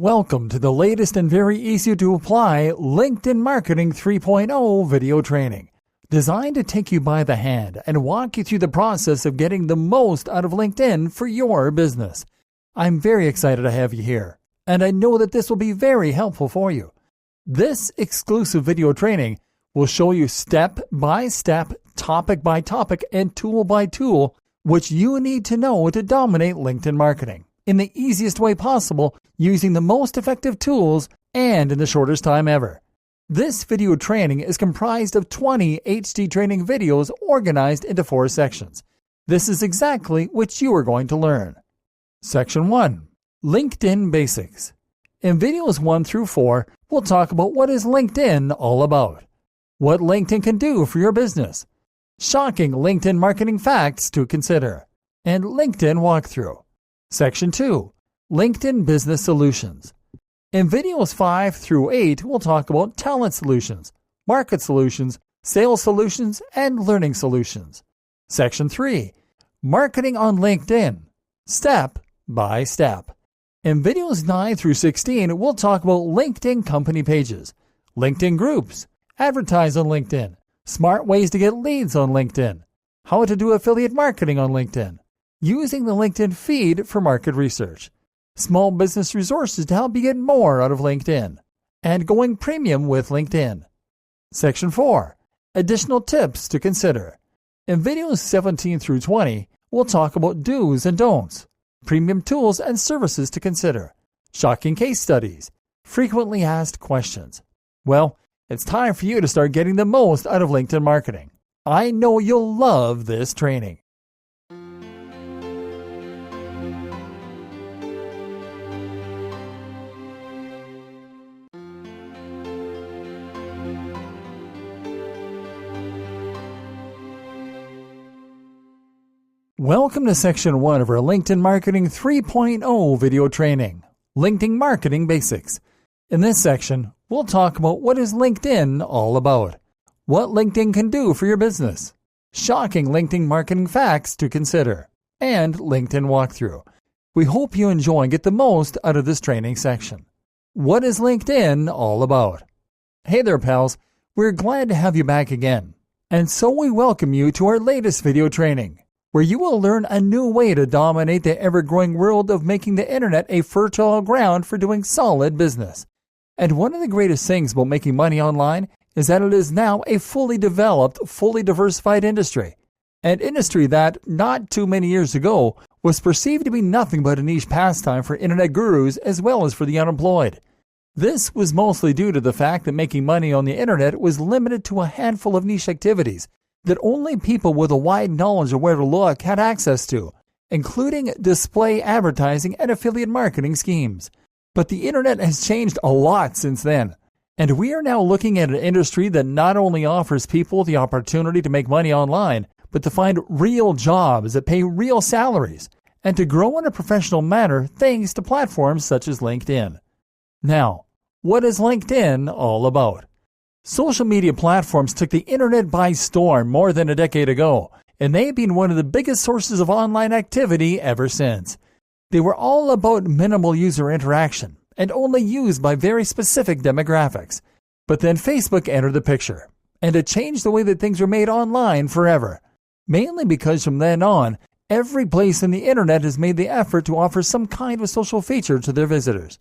Welcome to the latest and very easy to apply LinkedIn Marketing 3.0 video training, designed to take you by the hand and walk you through the process of getting the most out of LinkedIn for your business. I'm very excited to have you here, and I know that this will be very helpful for you. This exclusive video training will show you step by step, topic by topic, and tool by tool which you need to know to dominate LinkedIn marketing in the easiest way possible, using the most effective tools and in the shortest time ever. This video training is comprised of 20 HD training videos organized into 4 sections. This is exactly what you are going to learn. Section 1. LinkedIn Basics. In videos 1 through 4, we'll talk about what is LinkedIn all about, what LinkedIn can do for your business, shocking LinkedIn marketing facts to consider, and LinkedIn walkthrough. Section 2. LinkedIn Business Solutions. In videos 5 through 8, we'll talk about talent solutions, market solutions, sales solutions, and learning solutions. Section 3. Marketing on LinkedIn, step by step. In videos 9 through 16, we'll talk about LinkedIn company pages, LinkedIn groups, advertise on LinkedIn, smart ways to get leads on LinkedIn, how to do affiliate marketing on LinkedIn, using the LinkedIn feed for market research, small business resources to help you get more out of LinkedIn, and going premium with LinkedIn. Section 4. Additional tips to consider. In videos 17 through 20, we'll talk about do's and don'ts, premium tools and services to consider, shocking case studies, frequently asked questions. Well, it's time for you to start getting the most out of LinkedIn marketing. I know you'll love this training. Welcome to Section 1 of our LinkedIn Marketing 3.0 video training, LinkedIn Marketing Basics. In this section, we'll talk about what is LinkedIn all about, what LinkedIn can do for your business, shocking LinkedIn marketing facts to consider, and LinkedIn walkthrough. We hope you enjoy and get the most out of this training section. What is LinkedIn all about? Hey there, pals. We're glad to have you back again. And so we welcome you to our latest video training, where you will learn a new way to dominate the ever-growing world of making the internet a fertile ground for doing solid business. And one of the greatest things about making money online is that it is now a fully developed, fully diversified industry. An industry that, not too many years ago, was perceived to be nothing but a niche pastime for internet gurus as well as for the unemployed. This was mostly due to the fact that making money on the internet was limited to a handful of niche activities that only people with a wide knowledge of where to look had access to, including display advertising and affiliate marketing schemes. But the internet has changed a lot since then, and we are now looking at an industry that not only offers people the opportunity to make money online, but to find real jobs that pay real salaries, and to grow in a professional manner thanks to platforms such as LinkedIn. Now, what is LinkedIn all about? Social media platforms took the internet by storm more than a decade ago, and they've been one of the biggest sources of online activity ever since. They were all about minimal user interaction and only used by very specific demographics. But then Facebook entered the picture, and it changed the way that things were made online forever. Mainly because from then on, every place in the internet has made the effort to offer some kind of social feature to their visitors.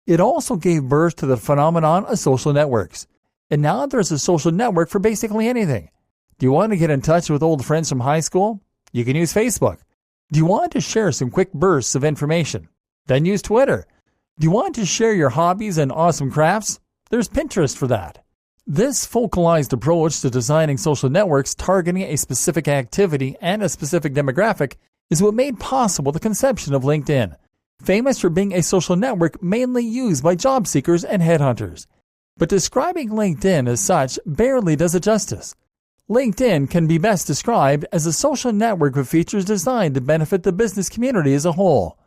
It also gave birth to the phenomenon of social networks. And now there's a social network for basically anything. Do you want to get in touch with old friends from high school? You can use Facebook. Do you want to share some quick bursts of information? Then use Twitter. Do you want to share your hobbies and awesome crafts? There's Pinterest for that. This focalized approach to designing social networks targeting a specific activity and a specific demographic is what made possible the conception of LinkedIn, famous for being a social network mainly used by job seekers and headhunters. But describing LinkedIn as such barely does it justice. LinkedIn can be best described as a social network with features designed to benefit the business community as a whole.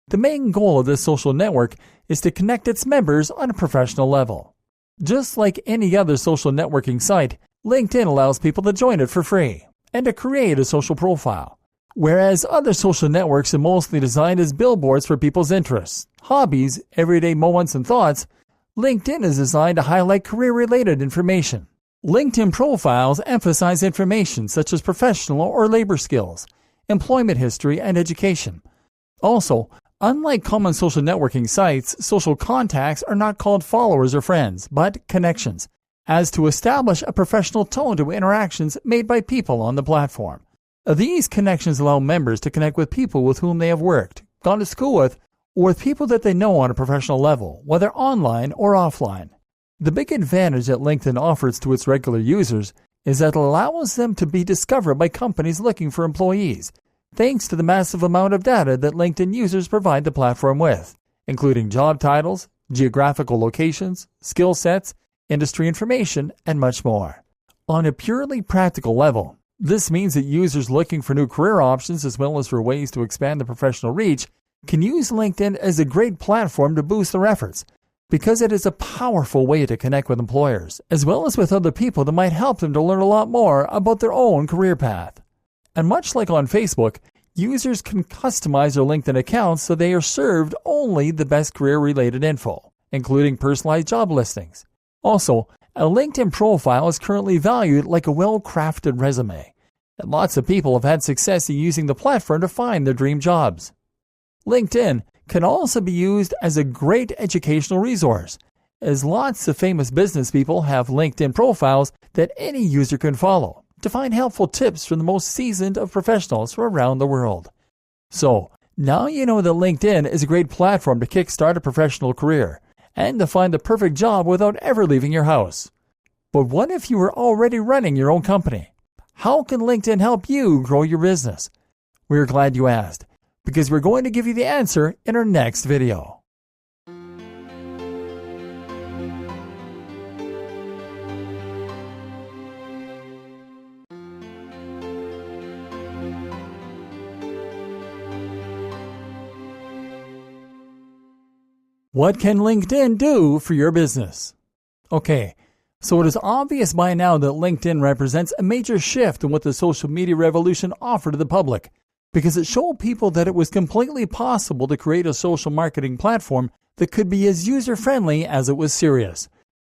The main goal of this social network is to connect its members on a professional level. Just like any other social networking site, LinkedIn allows people to join it for free and to create a social profile. Whereas other social networks are mostly designed as billboards for people's interests, hobbies, everyday moments, and thoughts, LinkedIn is designed to highlight career-related information. LinkedIn profiles emphasize information such as professional or labor skills, employment history, and education. Also, unlike common social networking sites, social contacts are not called followers or friends, but connections, as to establish a professional tone to interactions made by people on the platform. These connections allow members to connect with people with whom they have worked, gone to school with, or with people that they know on a professional level, whether online or offline. The big advantage that LinkedIn offers to its regular users is that it allows them to be discovered by companies looking for employees, thanks to the massive amount of data that LinkedIn users provide the platform with, including job titles, geographical locations, skill sets, industry information, and much more. On a purely practical level, this means that users looking for new career options as well as for ways to expand their professional reach can use LinkedIn as a great platform to boost their efforts, because it is a powerful way to connect with employers, as well as with other people that might help them to learn a lot more about their own career path. And much like on Facebook, users can customize their LinkedIn accounts so they are served only the best career-related info, including personalized job listings. Also, a LinkedIn profile is currently valued like a well-crafted resume, and lots of people have had success in using the platform to find their dream jobs. LinkedIn can also be used as a great educational resource, as lots of famous business people have LinkedIn profiles that any user can follow to find helpful tips from the most seasoned of professionals from around the world. So, now you know that LinkedIn is a great platform to kickstart a professional career and to find the perfect job without ever leaving your house. But what if you were already running your own company? How can LinkedIn help you grow your business? We're glad you asked, because we're going to give you the answer in our next video. What can LinkedIn do for your business? Okay, so it is obvious by now that LinkedIn represents a major shift in what the social media revolution offered to the public, because it showed people that it was completely possible to create a social marketing platform that could be as user-friendly as it was serious.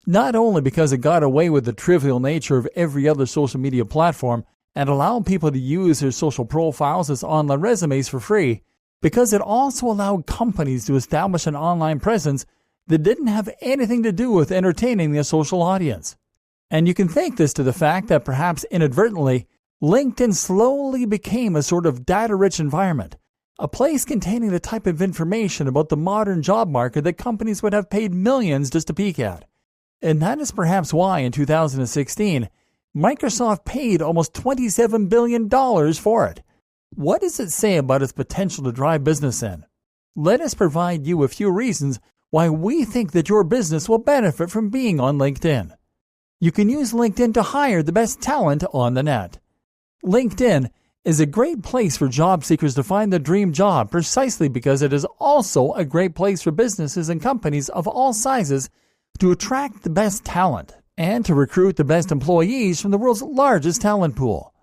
Not only because it got away with the trivial nature of every other social media platform and allowed people to use their social profiles as online resumes for free, because it also allowed companies to establish an online presence that didn't have anything to do with entertaining their social audience. And you can thank this to the fact that perhaps inadvertently, LinkedIn slowly became a sort of data-rich environment, a place containing the type of information about the modern job market that companies would have paid millions just to peek at. And that is perhaps why in 2016, Microsoft paid almost $27 billion for it. What does it say about its potential to drive business in? Let us provide you a few reasons why we think that your business will benefit from being on LinkedIn. You can use LinkedIn to hire the best talent on the net. LinkedIn is a great place for job seekers to find their dream job precisely because it is also a great place for businesses and companies of all sizes to attract the best talent and to recruit the best employees from the world's largest talent pool.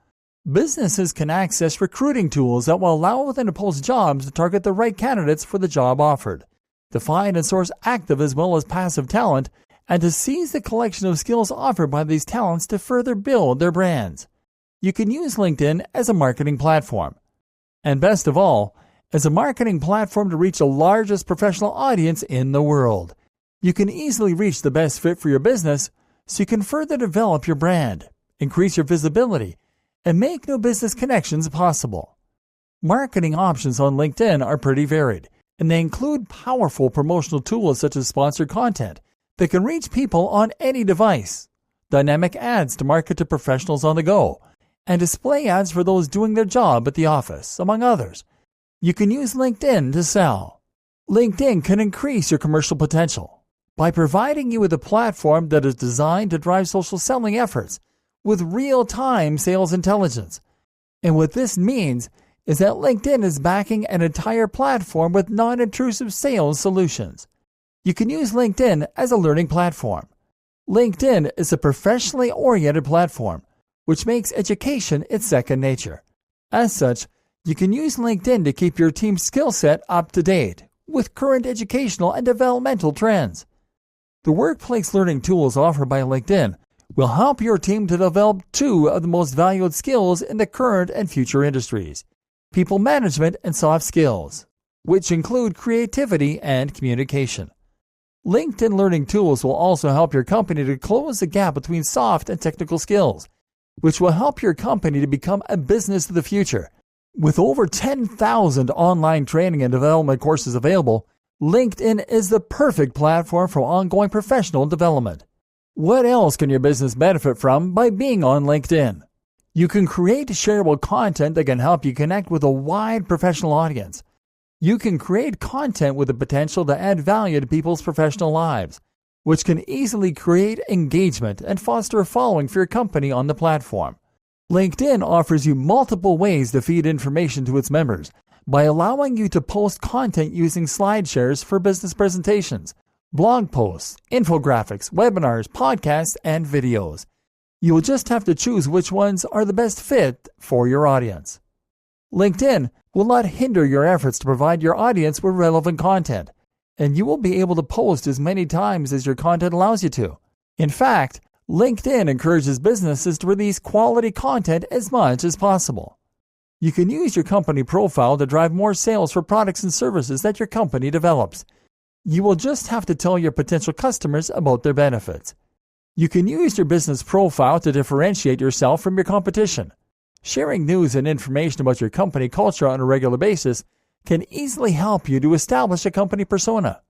Businesses can access recruiting tools that will allow them to post jobs to target the right candidates for the job offered, to find and source active as well as passive talent, and to seize the collection of skills offered by these talents to further build their brands. You can use LinkedIn as a marketing platform. And best of all, as a marketing platform to reach the largest professional audience in the world. You can easily reach the best fit for your business so you can further develop your brand, increase your visibility, and make new business connections possible. Marketing options on LinkedIn are pretty varied, and they include powerful promotional tools such as sponsored content that can reach people on any device, dynamic ads to market to professionals on the go, and display ads for those doing their job at the office, among others. You can use LinkedIn to sell. LinkedIn can increase your commercial potential by providing you with a platform that is designed to drive social selling efforts with real-time sales intelligence. And what this means is that LinkedIn is backing an entire platform with non-intrusive sales solutions. You can use LinkedIn as a learning platform. LinkedIn is a professionally oriented platform, which makes education its second nature. As such, You can use LinkedIn to keep your team's skill set up to date with current educational and developmental trends. The workplace learning tools offered by LinkedIn will help your team to develop two of the most valued skills in the current and future industries: people management and soft skills, which include creativity and communication. LinkedIn learning tools will also help your company to close the gap between soft and technical skills, which will help your company to become a business of the future. With over 10,000 online training and development courses available, LinkedIn is the perfect platform for ongoing professional development. What else can your business benefit from by being on LinkedIn? You can create shareable content that can help you connect with a wide professional audience. You can create content with the potential to add value to people's professional lives, which can easily create engagement and foster a following for your company on the platform. LinkedIn offers you multiple ways to feed information to its members by allowing you to post content using slide shares for business presentations, blog posts, infographics, webinars, podcasts, and videos. You will just have to choose which ones are the best fit for your audience. LinkedIn will not hinder your efforts to provide your audience with relevant content, and you will be able to post as many times as your content allows you to. In fact, LinkedIn encourages businesses to release quality content as much as possible. You can use your company profile to drive more sales for products and services that your company develops. You will just have to tell your potential customers about their benefits. You can use your business profile to differentiate yourself from your competition. Sharing news and information about your company culture on a regular basis can easily help you to establish a company persona.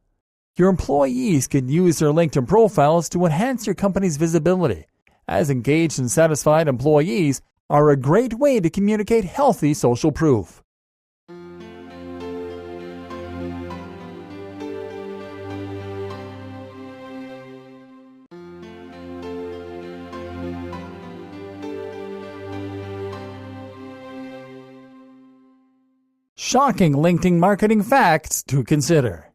Your employees can use their LinkedIn profiles to enhance your company's visibility, as engaged and satisfied employees are a great way to communicate healthy social proof. Shocking LinkedIn marketing facts to consider.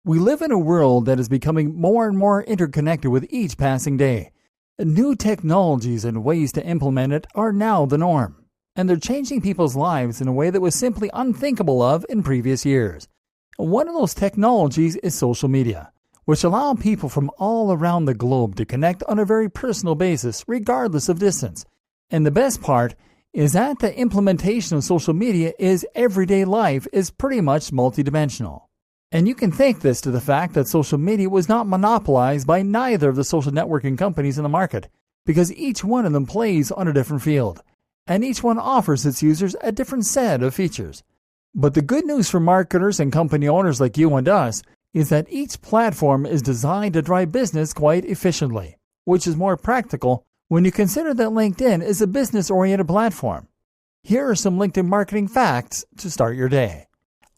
We live in a world that is becoming more and more interconnected with each passing day. New technologies and ways to implement it are now the norm, and they're changing people's lives in a way that was simply unthinkable of in previous years. One of those technologies is social media, which allow people from all around the globe to connect on a very personal basis, regardless of distance. And the best part is that the implementation of social media is everyday life is pretty much multidimensional. And you can thank this to the fact that social media was not monopolized by neither of the social networking companies in the market, because each one of them plays on a different field, and each one offers its users a different set of features. But the good news for marketers and company owners like you and us is that each platform is designed to drive business quite efficiently, which is more practical when you consider that LinkedIn is a business-oriented platform. Here are some LinkedIn marketing facts to start your day.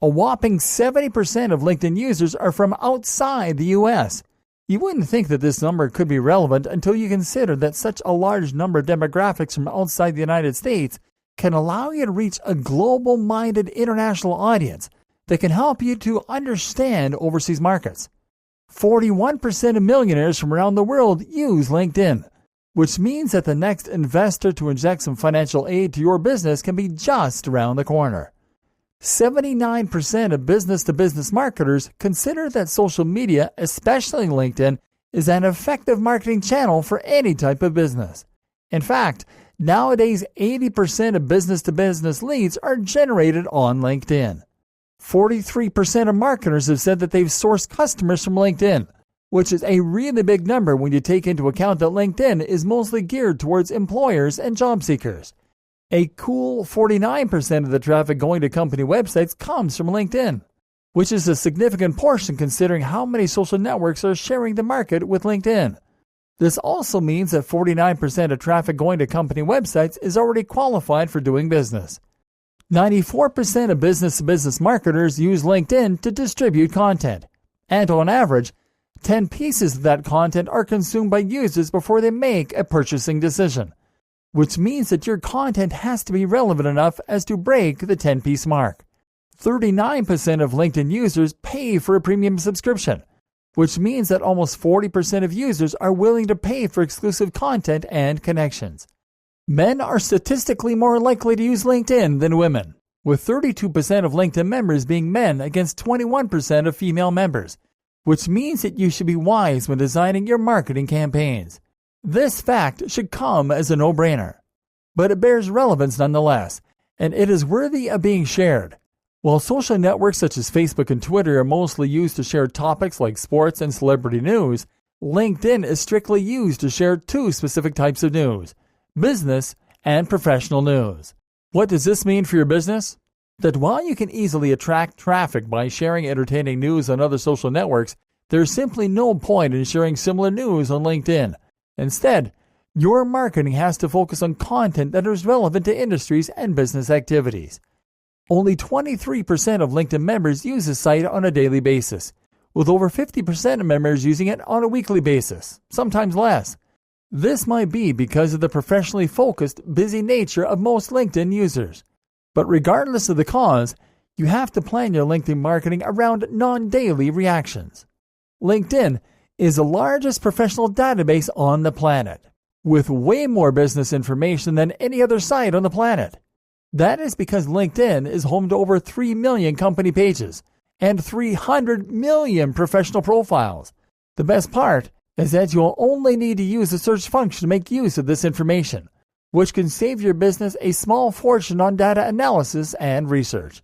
A whopping 70% of LinkedIn users are from outside the U.S. You wouldn't think that this number could be relevant until you consider that such a large number of demographics from outside the United States can allow you to reach a global-minded international audience that can help you to understand overseas markets. 41% of millionaires from around the world use LinkedIn, which means that the next investor to inject some financial aid to your business can be just around the corner. 79% of business-to-business marketers consider that social media, especially LinkedIn, is an effective marketing channel for any type of business. In fact, nowadays 80% of business-to-business leads are generated on LinkedIn. 43% of marketers have said that they've sourced customers from LinkedIn, which is a really big number when you take into account that LinkedIn is mostly geared towards employers and job seekers. A cool 49% of the traffic going to company websites comes from LinkedIn, which is a significant portion considering how many social networks are sharing the market with LinkedIn. This also means that 49% of traffic going to company websites is already qualified for doing business. 94% of business-to-business marketers use LinkedIn to distribute content, and on average, 10 pieces of that content are consumed by users before they make a purchasing decision, which means that your content has to be relevant enough as to break the 10-piece mark. 39% of LinkedIn users pay for a premium subscription, which means that almost 40% of users are willing to pay for exclusive content and connections. Men are statistically more likely to use LinkedIn than women, with 32% of LinkedIn members being men against 21% of female members, which means that you should be wise when designing your marketing campaigns. This fact should come as a no-brainer, but it bears relevance nonetheless, and it is worthy of being shared. While social networks such as Facebook and Twitter are mostly used to share topics like sports and celebrity news, LinkedIn is strictly used to share two specific types of news: business and professional news. What does this mean for your business? That while you can easily attract traffic by sharing entertaining news on other social networks, there's simply no point in sharing similar news on LinkedIn. Instead, your marketing has to focus on content that is relevant to industries and business activities. Only 23% of LinkedIn members use the site on a daily basis, with over 50% of members using it on a weekly basis, sometimes less. This might be because of the professionally focused, busy nature of most LinkedIn users. But regardless of the cause, you have to plan your LinkedIn marketing around non-daily reactions. LinkedIn is the largest professional database on the planet, with way more business information than any other site on the planet. That is because LinkedIn is home to over 3 million company pages and 300 million professional profiles. The best part is that you'll only need to use the search function to make use of this information, which can save your business a small fortune on data analysis and research.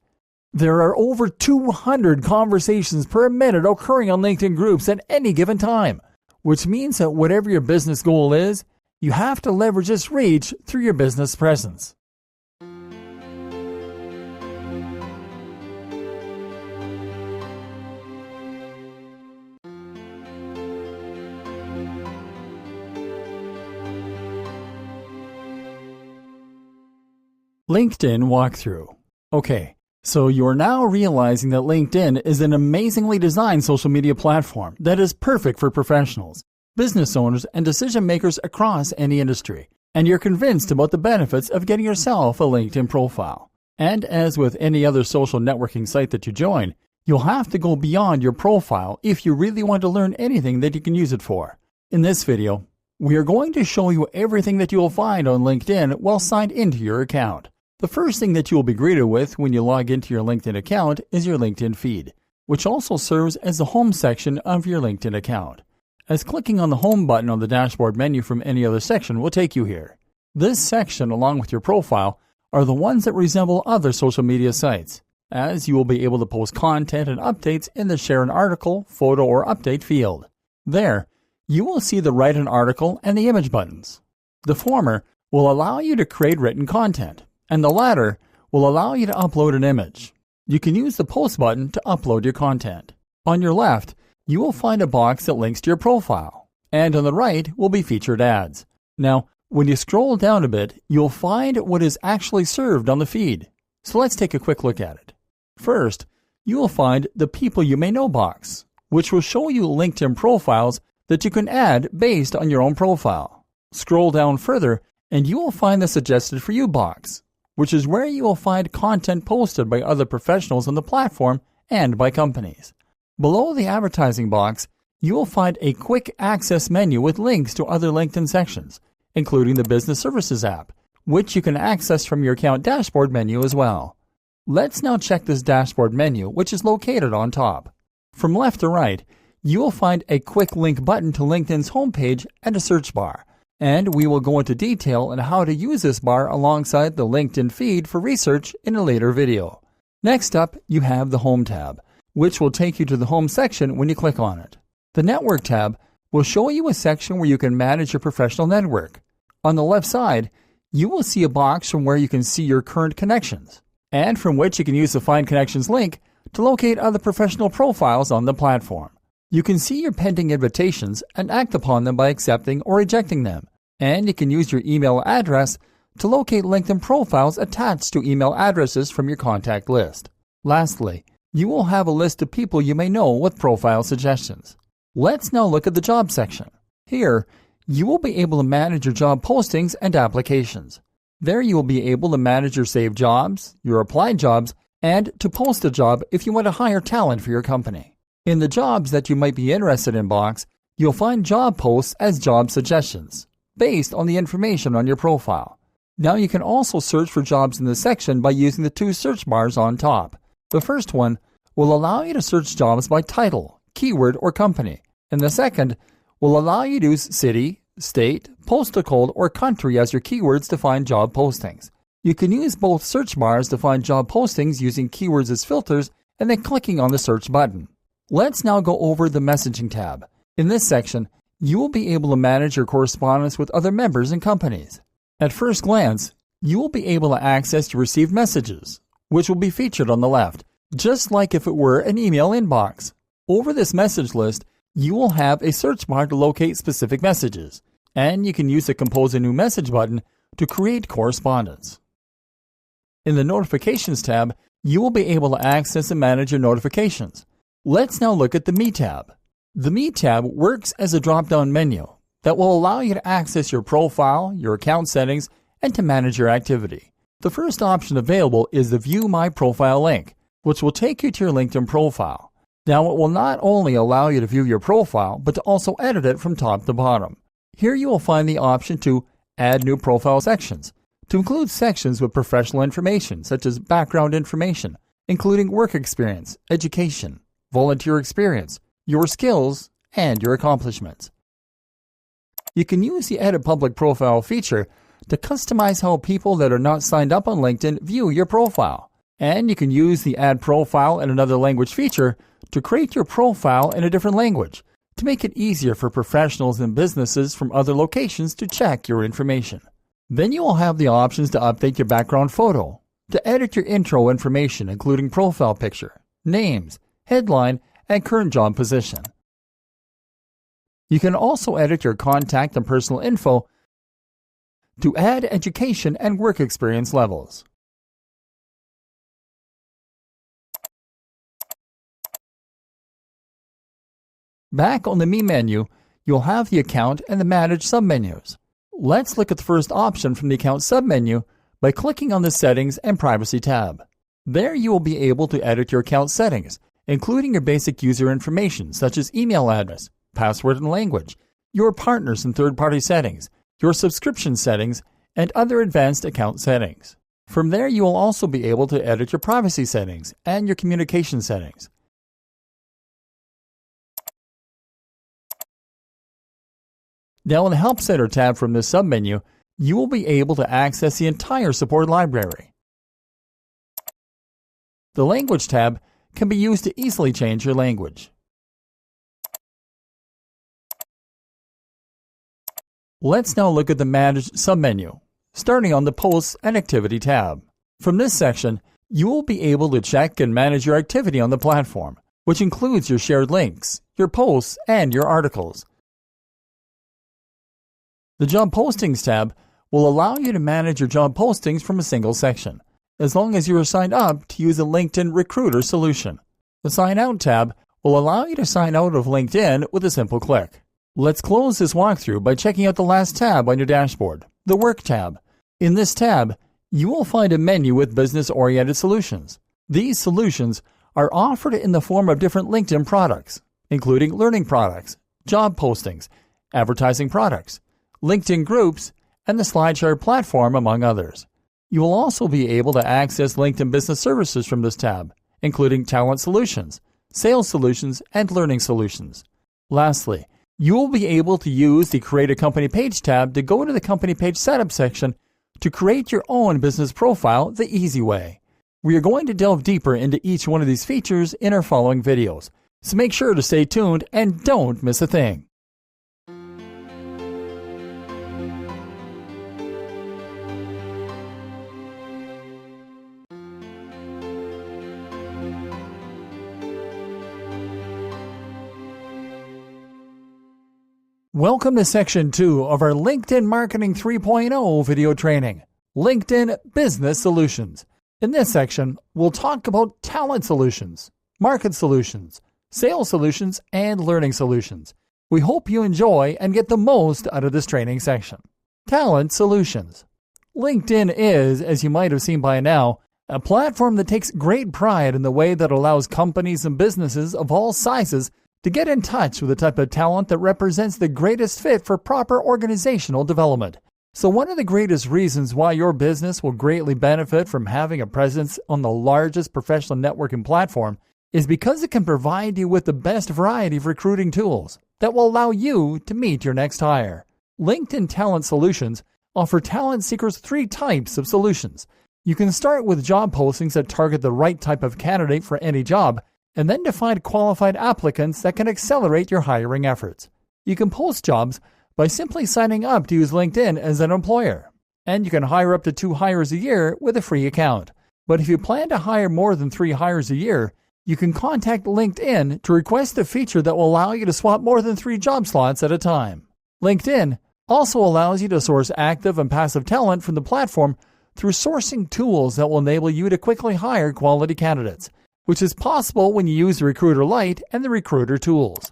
There are over 200 conversations per minute occurring on LinkedIn groups at any given time, which means that whatever your business goal is, you have to leverage its reach through your business presence. LinkedIn walkthrough. Okay, so you're now realizing that LinkedIn is an amazingly designed social media platform that is perfect for professionals, business owners, and decision makers across any industry. And you're convinced about the benefits of getting yourself a LinkedIn profile. And as with any other social networking site that you join, you'll have to go beyond your profile if you really want to learn anything that you can use it for. In this video, we are going to show you everything that you'll find on LinkedIn while signed into your account. The first thing that you will be greeted with when you log into your LinkedIn account is your LinkedIn feed, which also serves as the home section of your LinkedIn account, as clicking on the home button on the dashboard menu from any other section will take you here. This section, along with your profile, are the ones that resemble other social media sites, as you will be able to post content and updates in the Share an Article, Photo, or Update field. There, you will see the Write an Article and the Image buttons. The former will allow you to create written content, and the latter will allow you to upload an image. You can use the Post button to upload your content. On your left, you will find a box that links to your profile, and on the right will be featured ads. Now, when you scroll down a bit, you'll find what is actually served on the feed. So let's take a quick look at it. First, you will find the People You May Know box, which will show you LinkedIn profiles that you can add based on your own profile. Scroll down further, and you will find the Suggested For You box, which is where you will find content posted by other professionals on the platform and by companies. Below the advertising box, you will find a quick access menu with links to other LinkedIn sections, including the Business Services app, which you can access from your account dashboard menu as well. Let's now check this dashboard menu, which is located on top. From left to right, you will find a quick link button to LinkedIn's homepage and a search bar, and we will go into detail on how to use this bar alongside the LinkedIn feed for research in a later video. Next up, you have the Home tab, which will take you to the Home section when you click on it. The Network tab will show you a section where you can manage your professional network. On the left side, you will see a box from where you can see your current connections, and from which you can use the Find Connections link to locate other professional profiles on the platform. You can see your pending invitations and act upon them by accepting or rejecting them. And you can use your email address to locate LinkedIn profiles attached to email addresses from your contact list. Lastly, you will have a list of people you may know with profile suggestions. Let's now look at the Job section. Here, you will be able to manage your job postings and applications. There you will be able to manage your saved jobs, your applied jobs, and to post a job if you want to hire talent for your company. In the Jobs that you might be interested in box, you'll find job posts as job suggestions, based on the information on your profile. Now you can also search for jobs in this section by using the two search bars on top. The first one will allow you to search jobs by title, keyword, or company, and the second will allow you to use city, state, postal code, or country as your keywords to find job postings. You can use both search bars to find job postings using keywords as filters and then clicking on the search button. Let's now go over the messaging tab. In this section, you will be able to manage your correspondence with other members and companies. At first glance, you will be able to access your received messages, which will be featured on the left, just like if it were an email inbox. Over this message list, you will have a search bar to locate specific messages, and you can use the Compose a New Message button to create correspondence. In the Notifications tab, you will be able to access and manage your notifications. Let's now look at the Me tab. The Me tab works as a drop-down menu that will allow you to access your profile, your account settings, and to manage your activity. The first option available is the View My Profile link, which will take you to your LinkedIn profile. Now, it will not only allow you to view your profile, but to also edit it from top to bottom. Here you will find the option to add new profile sections, to include sections with professional information such as background information, including work experience, education, volunteer experience, your skills, and your accomplishments. You can use the Edit Public Profile feature to customize how people that are not signed up on LinkedIn view your profile. And you can use the Add Profile in Another Language feature to create your profile in a different language to make it easier for professionals and businesses from other locations to check your information. Then you will have the options to update your background photo, to edit your intro information including profile picture, names, headline, and current job position. You can also edit your contact and personal info to add education and work experience levels. Back on the Me menu, you'll have the Account and the Manage submenus. Let's look at the first option from the Account submenu by clicking on the Settings and Privacy tab. There you will be able to edit your account settings, including your basic user information such as email address, password and language, your partners and third-party settings, your subscription settings, and other advanced account settings. From there, you will also be able to edit your privacy settings and your communication settings. Now in the Help Center tab from this submenu, you will be able to access the entire support library. The Language tab can be used to easily change your language. Let's now look at the Manage submenu, starting on the Posts and Activity tab. From this section, you will be able to check and manage your activity on the platform, which includes your shared links, your posts, and your articles. The Job Postings tab will allow you to manage your job postings from a single section, as long as you are signed up to use a LinkedIn Recruiter solution. The Sign Out tab will allow you to sign out of LinkedIn with a simple click. Let's close this walkthrough by checking out the last tab on your dashboard, the Work tab. In this tab, you will find a menu with business-oriented solutions. These solutions are offered in the form of different LinkedIn products, including learning products, job postings, advertising products, LinkedIn groups, and the SlideShare platform, among others. You will also be able to access LinkedIn Business Services from this tab, including Talent Solutions, Sales Solutions, and Learning Solutions. Lastly, you will be able to use the Create a Company Page tab to go to the Company Page Setup section to create your own business profile the easy way. We are going to delve deeper into each one of these features in our following videos, so make sure to stay tuned and don't miss a thing. Welcome to Section 2 of our LinkedIn Marketing 3.0 video training, LinkedIn Business Solutions. In this section, we'll talk about talent solutions, market solutions, sales solutions, and learning solutions. We hope you enjoy and get the most out of this training section. Talent solutions. LinkedIn is, as you might have seen by now, a platform that takes great pride in the way that allows companies and businesses of all sizes to get in touch with the type of talent that represents the greatest fit for proper organizational development. So one of the greatest reasons why your business will greatly benefit from having a presence on the largest professional networking platform is because it can provide you with the best variety of recruiting tools that will allow you to meet your next hire. LinkedIn Talent Solutions offer talent seekers 3 types of solutions. You can start with job postings that target the right type of candidate for any job, and then to find qualified applicants that can accelerate your hiring efforts. You can post jobs by simply signing up to use LinkedIn as an employer, and you can hire up to 2 hires a year with a free account. But if you plan to hire more than 3 hires a year, you can contact LinkedIn to request a feature that will allow you to swap more than 3 job slots at a time. LinkedIn also allows you to source active and passive talent from the platform through sourcing tools that will enable you to quickly hire quality candidates, which is possible when you use the Recruiter Lite and the Recruiter tools.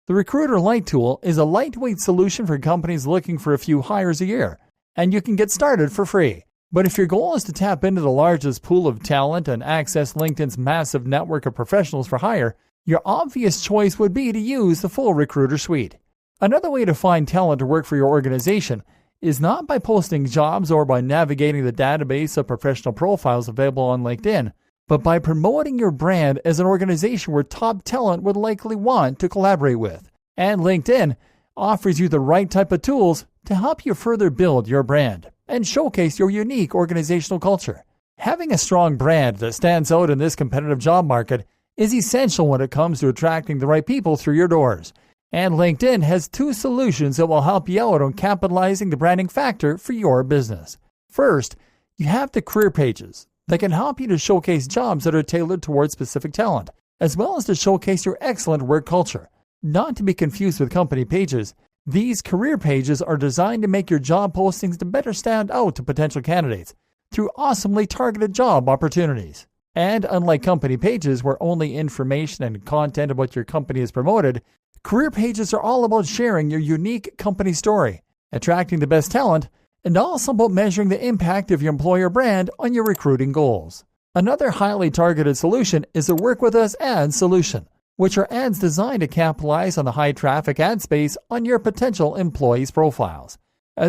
The Recruiter Lite tool is a lightweight solution for companies looking for a few hires a year, and you can get started for free. But if your goal is to tap into the largest pool of talent and access LinkedIn's massive network of professionals for hire, your obvious choice would be to use the full Recruiter suite. Another way to find talent to work for your organization is not by posting jobs or by navigating the database of professional profiles available on LinkedIn, but by promoting your brand as an organization where top talent would likely want to collaborate with. And LinkedIn offers you the right type of tools to help you further build your brand and showcase your unique organizational culture. Having a strong brand that stands out in this competitive job market is essential when it comes to attracting the right people through your doors. And LinkedIn has 2 solutions that will help you out on capitalizing the branding factor for your business. First, you have the career pages that can help you to showcase jobs that are tailored towards specific talent, as well as to showcase your excellent work culture. Not to be confused with company pages, these career pages are designed to make your job postings to better stand out to potential candidates through awesomely targeted job opportunities. And unlike company pages where only information and content about your company is promoted, career pages are all about sharing your unique company story, attracting the best talent, and also about measuring the impact of your employer brand on your recruiting goals. Another highly targeted solution is the Work With Us Ads solution, which are ads designed to capitalize on the high traffic ad space on your potential employees' profiles.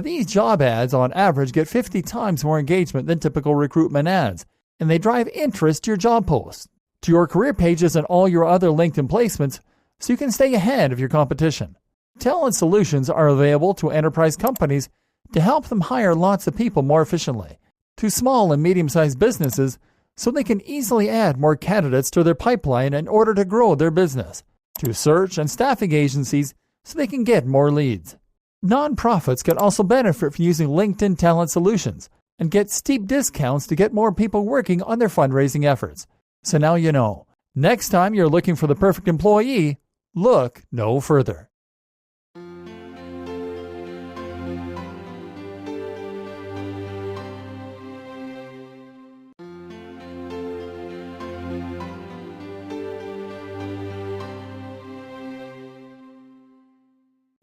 These job ads on average get 50 times more engagement than typical recruitment ads, and they drive interest to your job posts, to your career pages, and all your other LinkedIn placements, so you can stay ahead of your competition. Talent solutions are available to enterprise companies to help them hire lots of people more efficiently, to small and medium-sized businesses so they can easily add more candidates to their pipeline in order to grow their business, to search and staffing agencies so they can get more leads. Nonprofits can also benefit from using LinkedIn Talent Solutions and get steep discounts to get more people working on their fundraising efforts. So now you know. Next time you're looking for the perfect employee, look no further.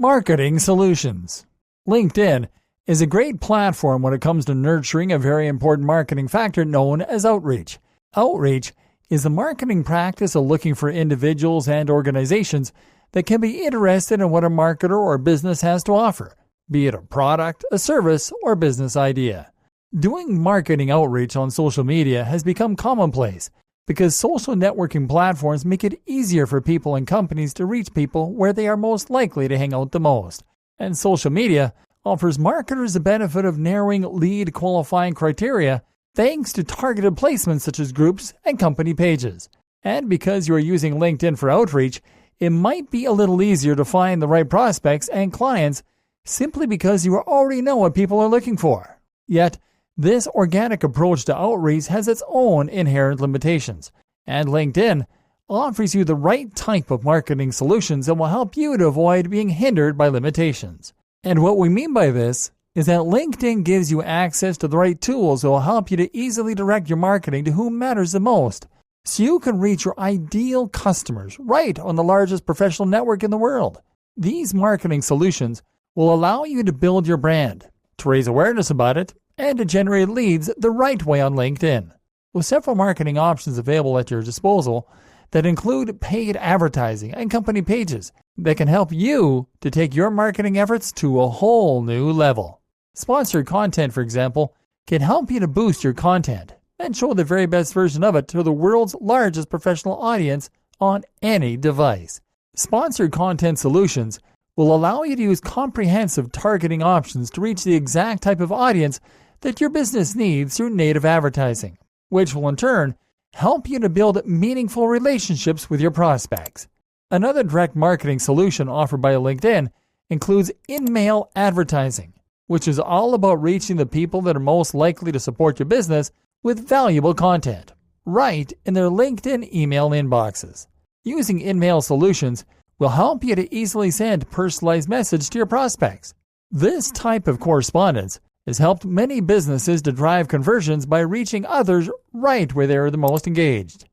Marketing solutions. LinkedIn is a great platform when it comes to nurturing a very important marketing factor known as outreach. Outreach is the marketing practice of looking for individuals and organizations that can be interested in what a marketer or business has to offer, be it a product, a service, or business idea. Doing marketing outreach on social media has become commonplace because social networking platforms make it easier for people and companies to reach people where they are most likely to hang out the most. And social media offers marketers the benefit of narrowing lead qualifying criteria thanks to targeted placements such as groups and company pages. And because you are using LinkedIn for outreach, it might be a little easier to find the right prospects and clients simply because you already know what people are looking for. Yet, this organic approach to outreach has its own inherent limitations, and LinkedIn offers you the right type of marketing solutions that will help you to avoid being hindered by limitations. And what we mean by this is that LinkedIn gives you access to the right tools that will help you to easily direct your marketing to whom matters the most, so you can reach your ideal customers right on the largest professional network in the world. These marketing solutions will allow you to build your brand, to raise awareness about it, and to generate leads the right way on LinkedIn. With several marketing options available at your disposal that include paid advertising and company pages that can help you to take your marketing efforts to a whole new level. Sponsored content, for example, can help you to boost your content and show the very best version of it to the world's largest professional audience on any device. Sponsored content solutions will allow you to use comprehensive targeting options to reach the exact type of audience that your business needs through native advertising, which will in turn help you to build meaningful relationships with your prospects. Another direct marketing solution offered by LinkedIn includes in-mail advertising, which is all about reaching the people that are most likely to support your business with valuable content, right in their LinkedIn email inboxes. Using in-mail solutions will help you to easily send personalized messages to your prospects. This type of correspondence has helped many businesses to drive conversions by reaching others right where they are the most engaged.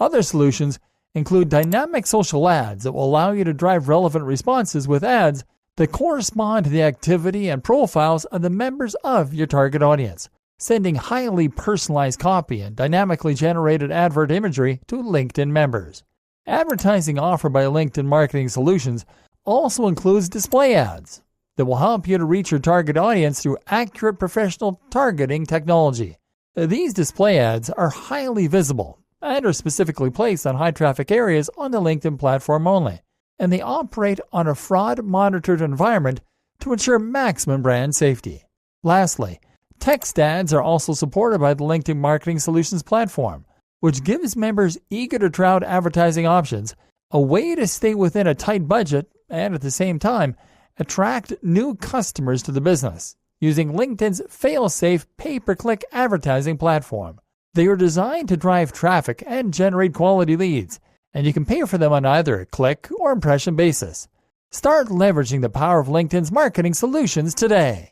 Other solutions include dynamic social ads that will allow you to drive relevant responses with ads that correspond to the activity and profiles of the members of your target audience, sending highly personalized copy and dynamically generated advert imagery to LinkedIn members. Advertising offered by LinkedIn Marketing Solutions also includes display ads that will help you to reach your target audience through accurate professional targeting technology. These display ads are highly visible and are specifically placed on high-traffic areas on the LinkedIn platform only, and they operate on a fraud-monitored environment to ensure maximum brand safety. Lastly, text ads are also supported by the LinkedIn Marketing Solutions platform, which gives members eager to try out advertising options a way to stay within a tight budget and at the same time attract new customers to the business using LinkedIn's fail-safe pay-per-click advertising platform. They are designed to drive traffic and generate quality leads, and you can pay for them on either a click or impression basis. Start leveraging the power of LinkedIn's marketing solutions today.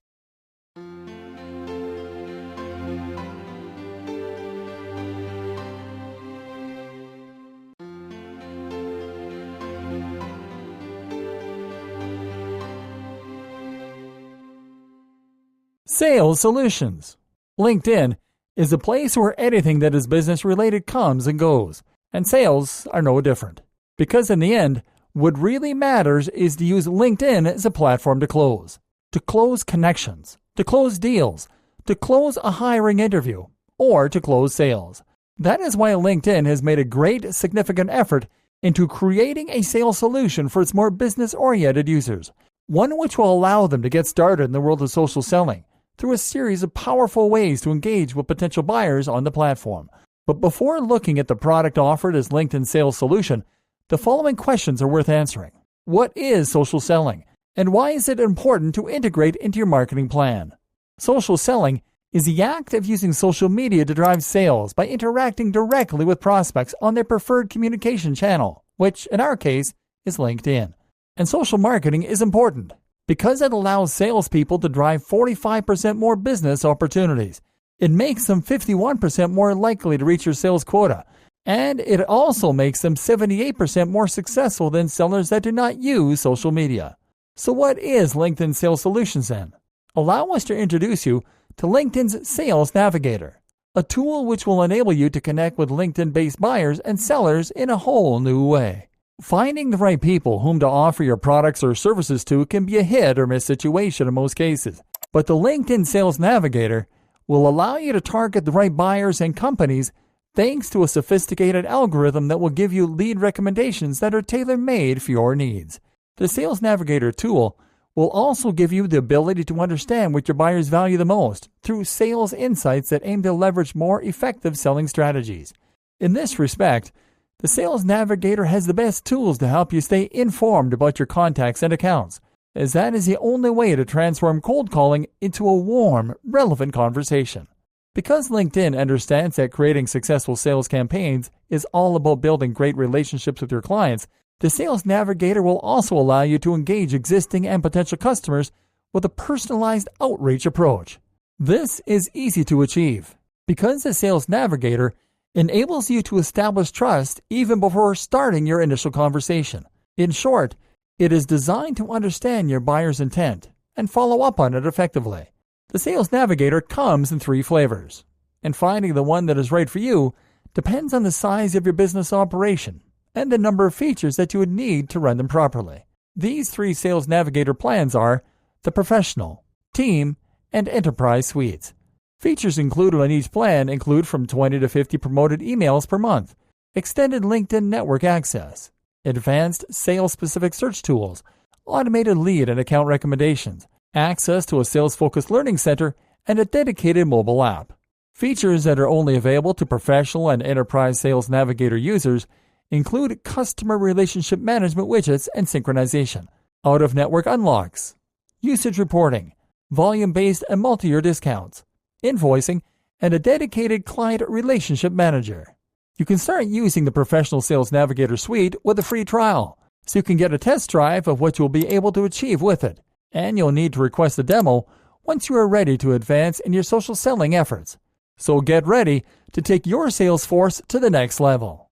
Sales solutions. LinkedIn is a place where anything that is business related comes and goes, and sales are no different. Because in the end, what really matters is to use LinkedIn as a platform to close connections, to close deals, to close a hiring interview, or to close sales. That is why LinkedIn has made a great significant effort into creating a sales solution for its more business-oriented users, one which will allow them to get started in the world of social selling through a series of powerful ways to engage with potential buyers on the platform. But before looking at the product offered as LinkedIn's sales solution, the following questions are worth answering. What is social selling, and why is it important to integrate into your marketing plan? Social selling is the act of using social media to drive sales by interacting directly with prospects on their preferred communication channel, which in our case is LinkedIn. And social marketing is important because it allows salespeople to drive 45% more business opportunities. It makes them 51% more likely to reach your sales quota, and it also makes them 78% more successful than sellers that do not use social media. So what is LinkedIn Sales Solutions then? Allow us to introduce you to LinkedIn's Sales Navigator, a tool which will enable you to connect with LinkedIn-based buyers and sellers in a whole new way. Finding the right people whom to offer your products or services to can be a hit or miss situation in most cases, but the LinkedIn Sales Navigator will allow you to target the right buyers and companies thanks to a sophisticated algorithm that will give you lead recommendations that are tailor-made for your needs. The Sales Navigator tool will also give you the ability to understand what your buyers value the most through sales insights that aim to leverage more effective selling strategies. In this respect, the Sales Navigator has the best tools to help you stay informed about your contacts and accounts, as that is the only way to transform cold calling into a warm, relevant conversation. Because LinkedIn understands that creating successful sales campaigns is all about building great relationships with your clients, the Sales Navigator will also allow you to engage existing and potential customers with a personalized outreach approach. This is easy to achieve because the Sales Navigator enables you to establish trust even before starting your initial conversation. In short, it is designed to understand your buyer's intent and follow up on it effectively. The Sales Navigator comes in 3 flavors, and finding the one that is right for you depends on the size of your business operation and the number of features that you would need to run them properly. These 3 Sales Navigator plans are the Professional, Team, and Enterprise suites. Features included on each plan include from 20 to 50 promoted emails per month, extended LinkedIn network access, advanced sales-specific search tools, automated lead and account recommendations, access to a sales-focused learning center, and a dedicated mobile app. Features that are only available to professional and enterprise Sales Navigator users include customer relationship management widgets and synchronization, out-of-network unlocks, usage reporting, volume-based and multi-year discounts, invoicing, and a dedicated client relationship manager. You can start using the Professional Sales Navigator suite with a free trial, so you can get a test drive of what you'll be able to achieve with it, and you'll need to request a demo once you are ready to advance in your social selling efforts. So get ready to take your sales force to the next level.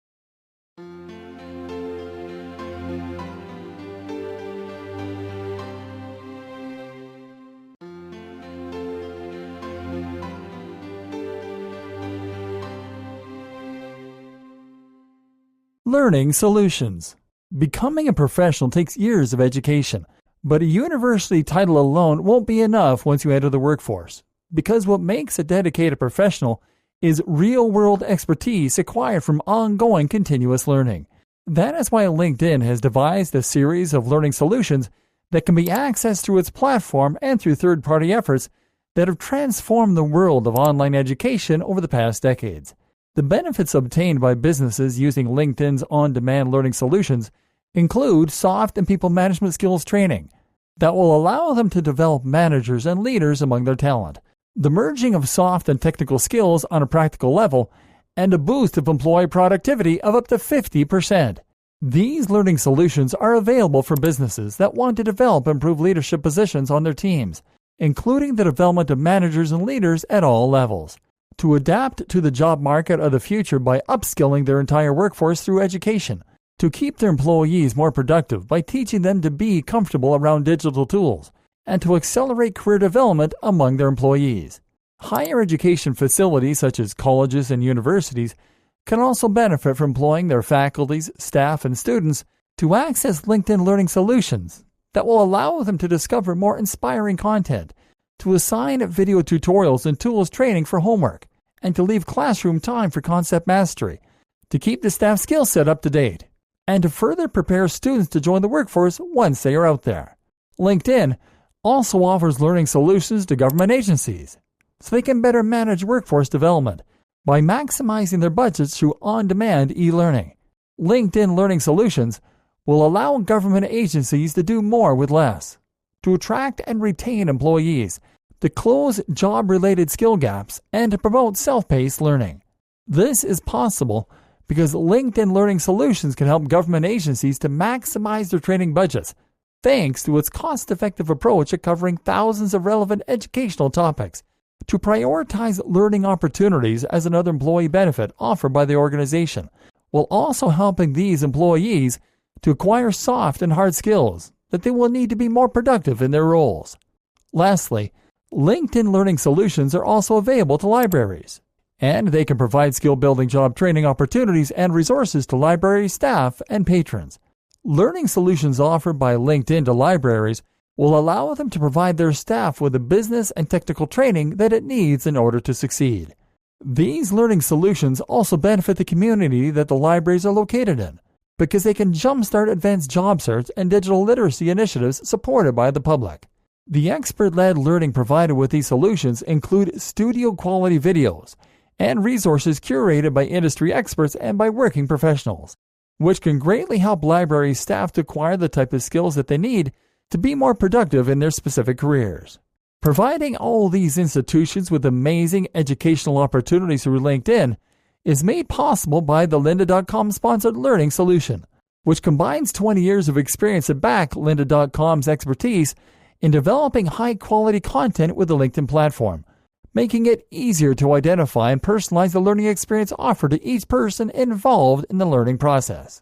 Learning solutions. Becoming a professional takes years of education, but a university title alone won't be enough once you enter the workforce, because what makes a dedicated professional is real-world expertise acquired from ongoing continuous learning. That is why LinkedIn has devised a series of learning solutions that can be accessed through its platform and through third-party efforts that have transformed the world of online education over the past decades. The benefits obtained by businesses using LinkedIn's on-demand learning solutions include soft and people management skills training that will allow them to develop managers and leaders among their talent, the merging of soft and technical skills on a practical level, and a boost of employee productivity of up to 50%. These learning solutions are available for businesses that want to develop and improve leadership positions on their teams, including the development of managers and leaders at all levels, to adapt to the job market of the future by upskilling their entire workforce through education, to keep their employees more productive by teaching them to be comfortable around digital tools, and to accelerate career development among their employees. Higher education facilities such as colleges and universities can also benefit from employing their faculties, staff, and students to access LinkedIn learning solutions that will allow them to discover more inspiring content, to assign video tutorials and tools training for homework, and to leave classroom time for concept mastery, to keep the staff skill set up to date, and to further prepare students to join the workforce once they are out there. LinkedIn also offers learning solutions to government agencies, so they can better manage workforce development by maximizing their budgets through on-demand e-learning. LinkedIn Learning Solutions will allow government agencies to do more with less, to attract and retain employees, to close job-related skill gaps, and to promote self-paced learning. This is possible because LinkedIn Learning Solutions can help government agencies to maximize their training budgets, thanks to its cost-effective approach at covering thousands of relevant educational topics, to prioritize learning opportunities as another employee benefit offered by the organization, while also helping these employees to acquire soft and hard skills that they will need to be more productive in their roles. Lastly, LinkedIn Learning Solutions are also available to libraries, and they can provide skill-building job training opportunities and resources to library staff and patrons. Learning solutions offered by LinkedIn to libraries will allow them to provide their staff with the business and technical training that it needs in order to succeed. These learning solutions also benefit the community that the libraries are located in, because they can jumpstart advanced job search and digital literacy initiatives supported by the public. The expert-led learning provided with these solutions include studio-quality videos and resources curated by industry experts and by working professionals, which can greatly help library staff to acquire the type of skills that they need to be more productive in their specific careers. Providing all these institutions with amazing educational opportunities through LinkedIn is made possible by the lynda.com sponsored learning solution, which combines 20 years of experience at back lynda.com's expertise in developing high-quality content with the LinkedIn platform, making it easier to identify and personalize the learning experience offered to each person involved in the learning process.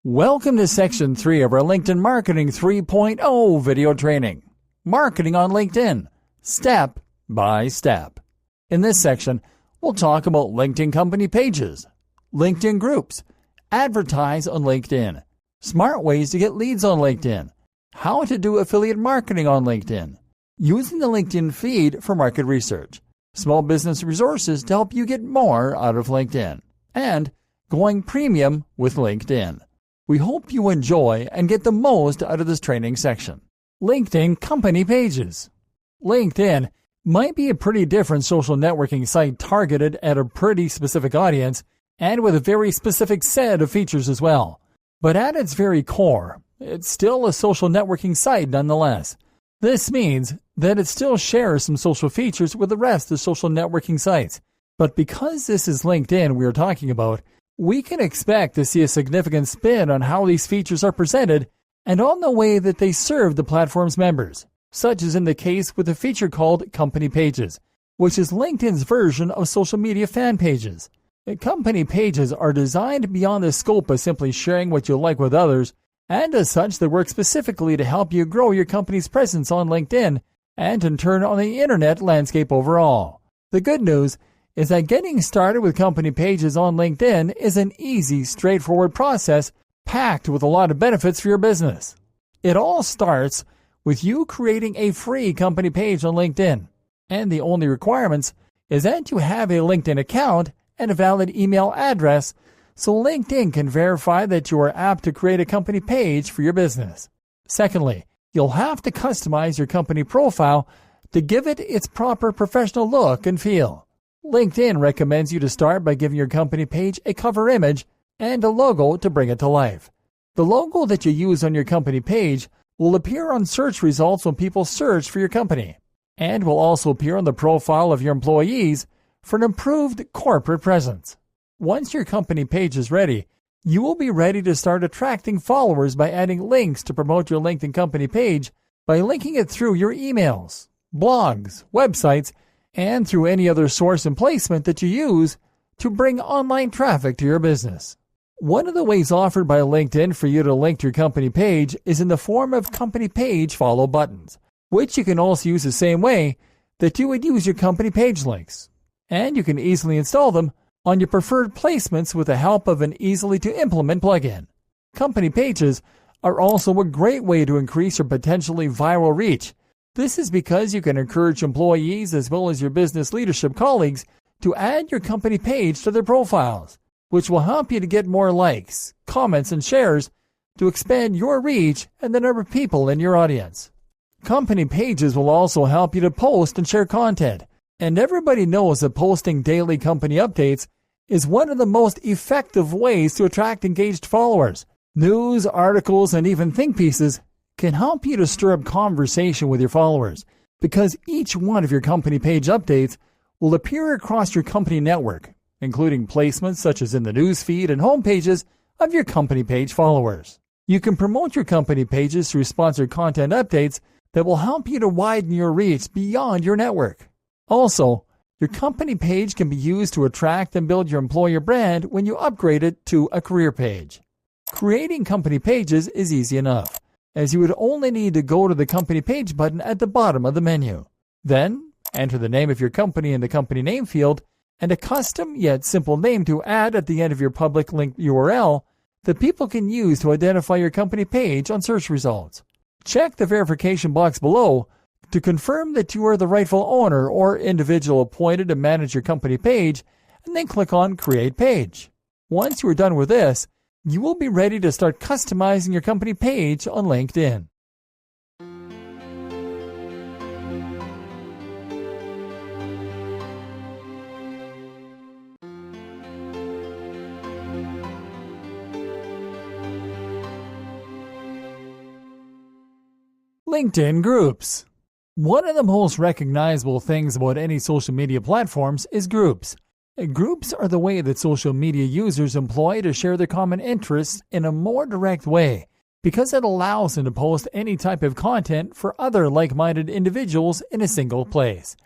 Welcome to Section 3 of our LinkedIn Marketing 3.0 video training, Marketing on LinkedIn, step by step. In this section, we'll talk about LinkedIn company pages, LinkedIn groups, advertise on LinkedIn, smart ways to get leads on LinkedIn, how to do affiliate marketing on LinkedIn, using the LinkedIn feed for market research, small business resources to help you get more out of LinkedIn, and going premium with LinkedIn. We hope you enjoy and get the most out of this training section. LinkedIn company pages. LinkedIn might be a pretty different social networking site targeted at a pretty specific audience and with a very specific set of features as well. But at its very core, it's still a social networking site nonetheless. This means that it still shares some social features with the rest of social networking sites. But because this is LinkedIn we are talking about, we can expect to see a significant spin on how these features are presented and on the way that they serve the platform's members, such as in the case with a feature called Company Pages, which is LinkedIn's version of social media fan pages. Company pages are designed beyond the scope of simply sharing what you like with others, and as such they work specifically to help you grow your company's presence on LinkedIn and in turn on the internet landscape overall. The good news is that getting started with company pages on LinkedIn is an easy, straightforward process packed with a lot of benefits for your business. It all starts with you creating a free company page on LinkedIn, and the only requirements is that you have a LinkedIn account and a valid email address so LinkedIn can verify that you are apt to create a company page for your business. Secondly, you'll have to customize your company profile to give it its proper professional look and feel. LinkedIn recommends you to start by giving your company page a cover image and a logo to bring it to life. The logo that you use on your company page will appear on search results when people search for your company, and will also appear on the profile of your employees for an improved corporate presence. Once your company page is ready, you will be ready to start attracting followers by adding links to promote your LinkedIn company page by linking it through your emails, blogs, websites, and through any other source and placement that you use to bring online traffic to your business. One of the ways offered by LinkedIn for you to link to your company page is in the form of company page follow buttons, which you can also use the same way that you would use your company page links. And you can easily install them on your preferred placements with the help of an easily-to-implement plugin. Company pages are also a great way to increase your potentially viral reach. This is because you can encourage employees as well as your business leadership colleagues to add your company page to their profiles, which will help you to get more likes, comments, and shares to expand your reach and the number of people in your audience. Company pages will also help you to post and share content, and everybody knows that posting daily company updates is one of the most effective ways to attract engaged followers. News, articles, and even think pieces can help you to stir up conversation with your followers, because each one of your company page updates will appear across your company network, including placements such as in the news feed and home pages of your company page followers. You can promote your company pages through sponsored content updates that will help you to widen your reach beyond your network. Also, your company page can be used to attract and build your employer brand when you upgrade it to a career page. Creating company pages is easy enough, as you would only need to go to the company page button at the bottom of the menu. Then, enter the name of your company in the company name field and a custom yet simple name to add at the end of your public link URL that people can use to identify your company page on search results. Check the verification box below to confirm that you are the rightful owner or individual appointed to manage your company page, and then click on Create Page. Once you are done with this, you will be ready to start customizing your company page on LinkedIn. LinkedIn Groups. One of the most recognizable things about any social media platforms is groups. Groups are the way that social media users employ to share their common interests in a more direct way, because it allows them to post any type of content for other like-minded individuals in a single place.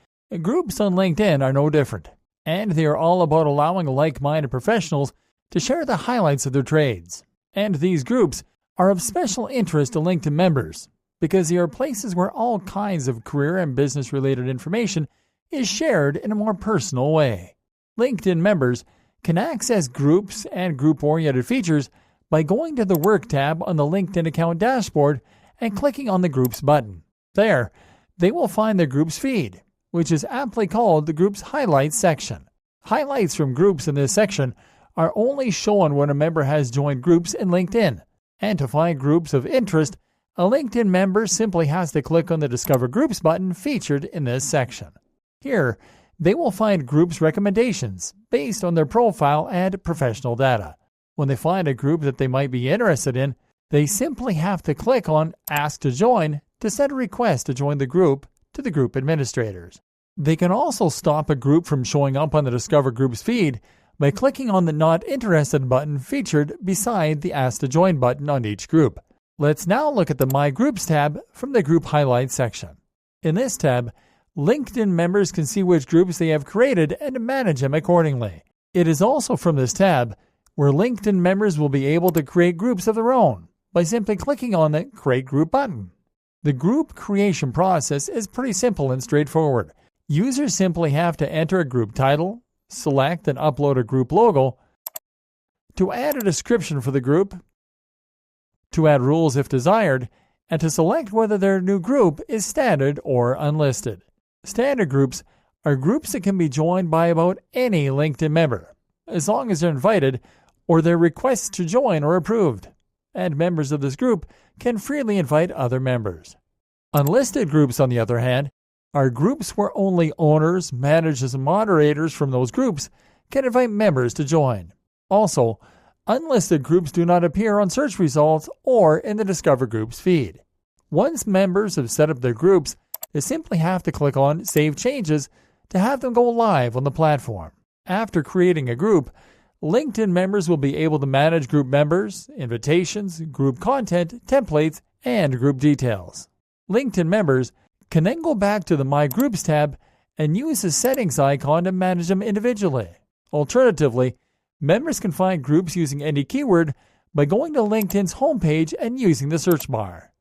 Groups on LinkedIn are no different, and they are all about allowing like-minded professionals to share the highlights of their trades. And these groups are of special interest to LinkedIn members, because they are places where all kinds of career and business-related information is shared in a more personal way. LinkedIn members can access groups and group-oriented features by going to the Work tab on the LinkedIn account dashboard and clicking on the Groups button. There, they will find the Groups feed, which is aptly called the Groups Highlights section. Highlights from groups in this section are only shown when a member has joined groups in LinkedIn. And to find groups of interest, a LinkedIn member simply has to click on the Discover Groups button featured in this section. Here, they will find groups recommendations based on their profile and professional data. When they find a group that they might be interested in, they simply have to click on Ask to Join to send a request to join the group to the group administrators. They can also stop a group from showing up on the Discover Groups feed by clicking on the Not Interested button featured beside the Ask to Join button on each group. Let's now look at the My Groups tab from the Group Highlights section. In this tab, LinkedIn members can see which groups they have created and manage them accordingly. It is also from this tab where LinkedIn members will be able to create groups of their own by simply clicking on the Create Group button. The group creation process is pretty simple and straightforward. Users simply have to enter a group title, select and upload a group logo, to add a description for the group, to add rules if desired, and to select whether their new group is standard or unlisted. Standard groups are groups that can be joined by about any LinkedIn member, as long as they're invited or their requests to join are approved, and members of this group can freely invite other members. Unlisted groups, on the other hand, are groups where only owners, managers, and moderators from those groups can invite members to join. Also, unlisted groups do not appear on search results or in the Discover Groups feed. Once members have set up their groups, they simply have to click on Save Changes to have them go live on the platform. After creating a group, LinkedIn members will be able to manage group members, invitations, group content, templates, and group details. LinkedIn members can then go back to the My Groups tab and use the settings icon to manage them individually. Alternatively, members can find groups using any keyword by going to LinkedIn's homepage and using the search bar.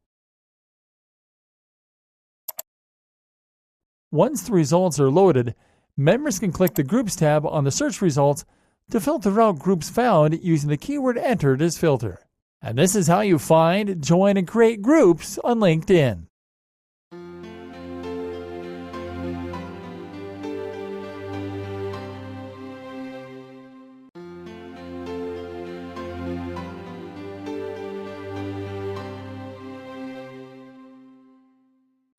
Once the results are loaded, members can click the Groups tab on the search results to filter out groups found using the keyword entered as filter. And this is how you find, join, and create groups on LinkedIn.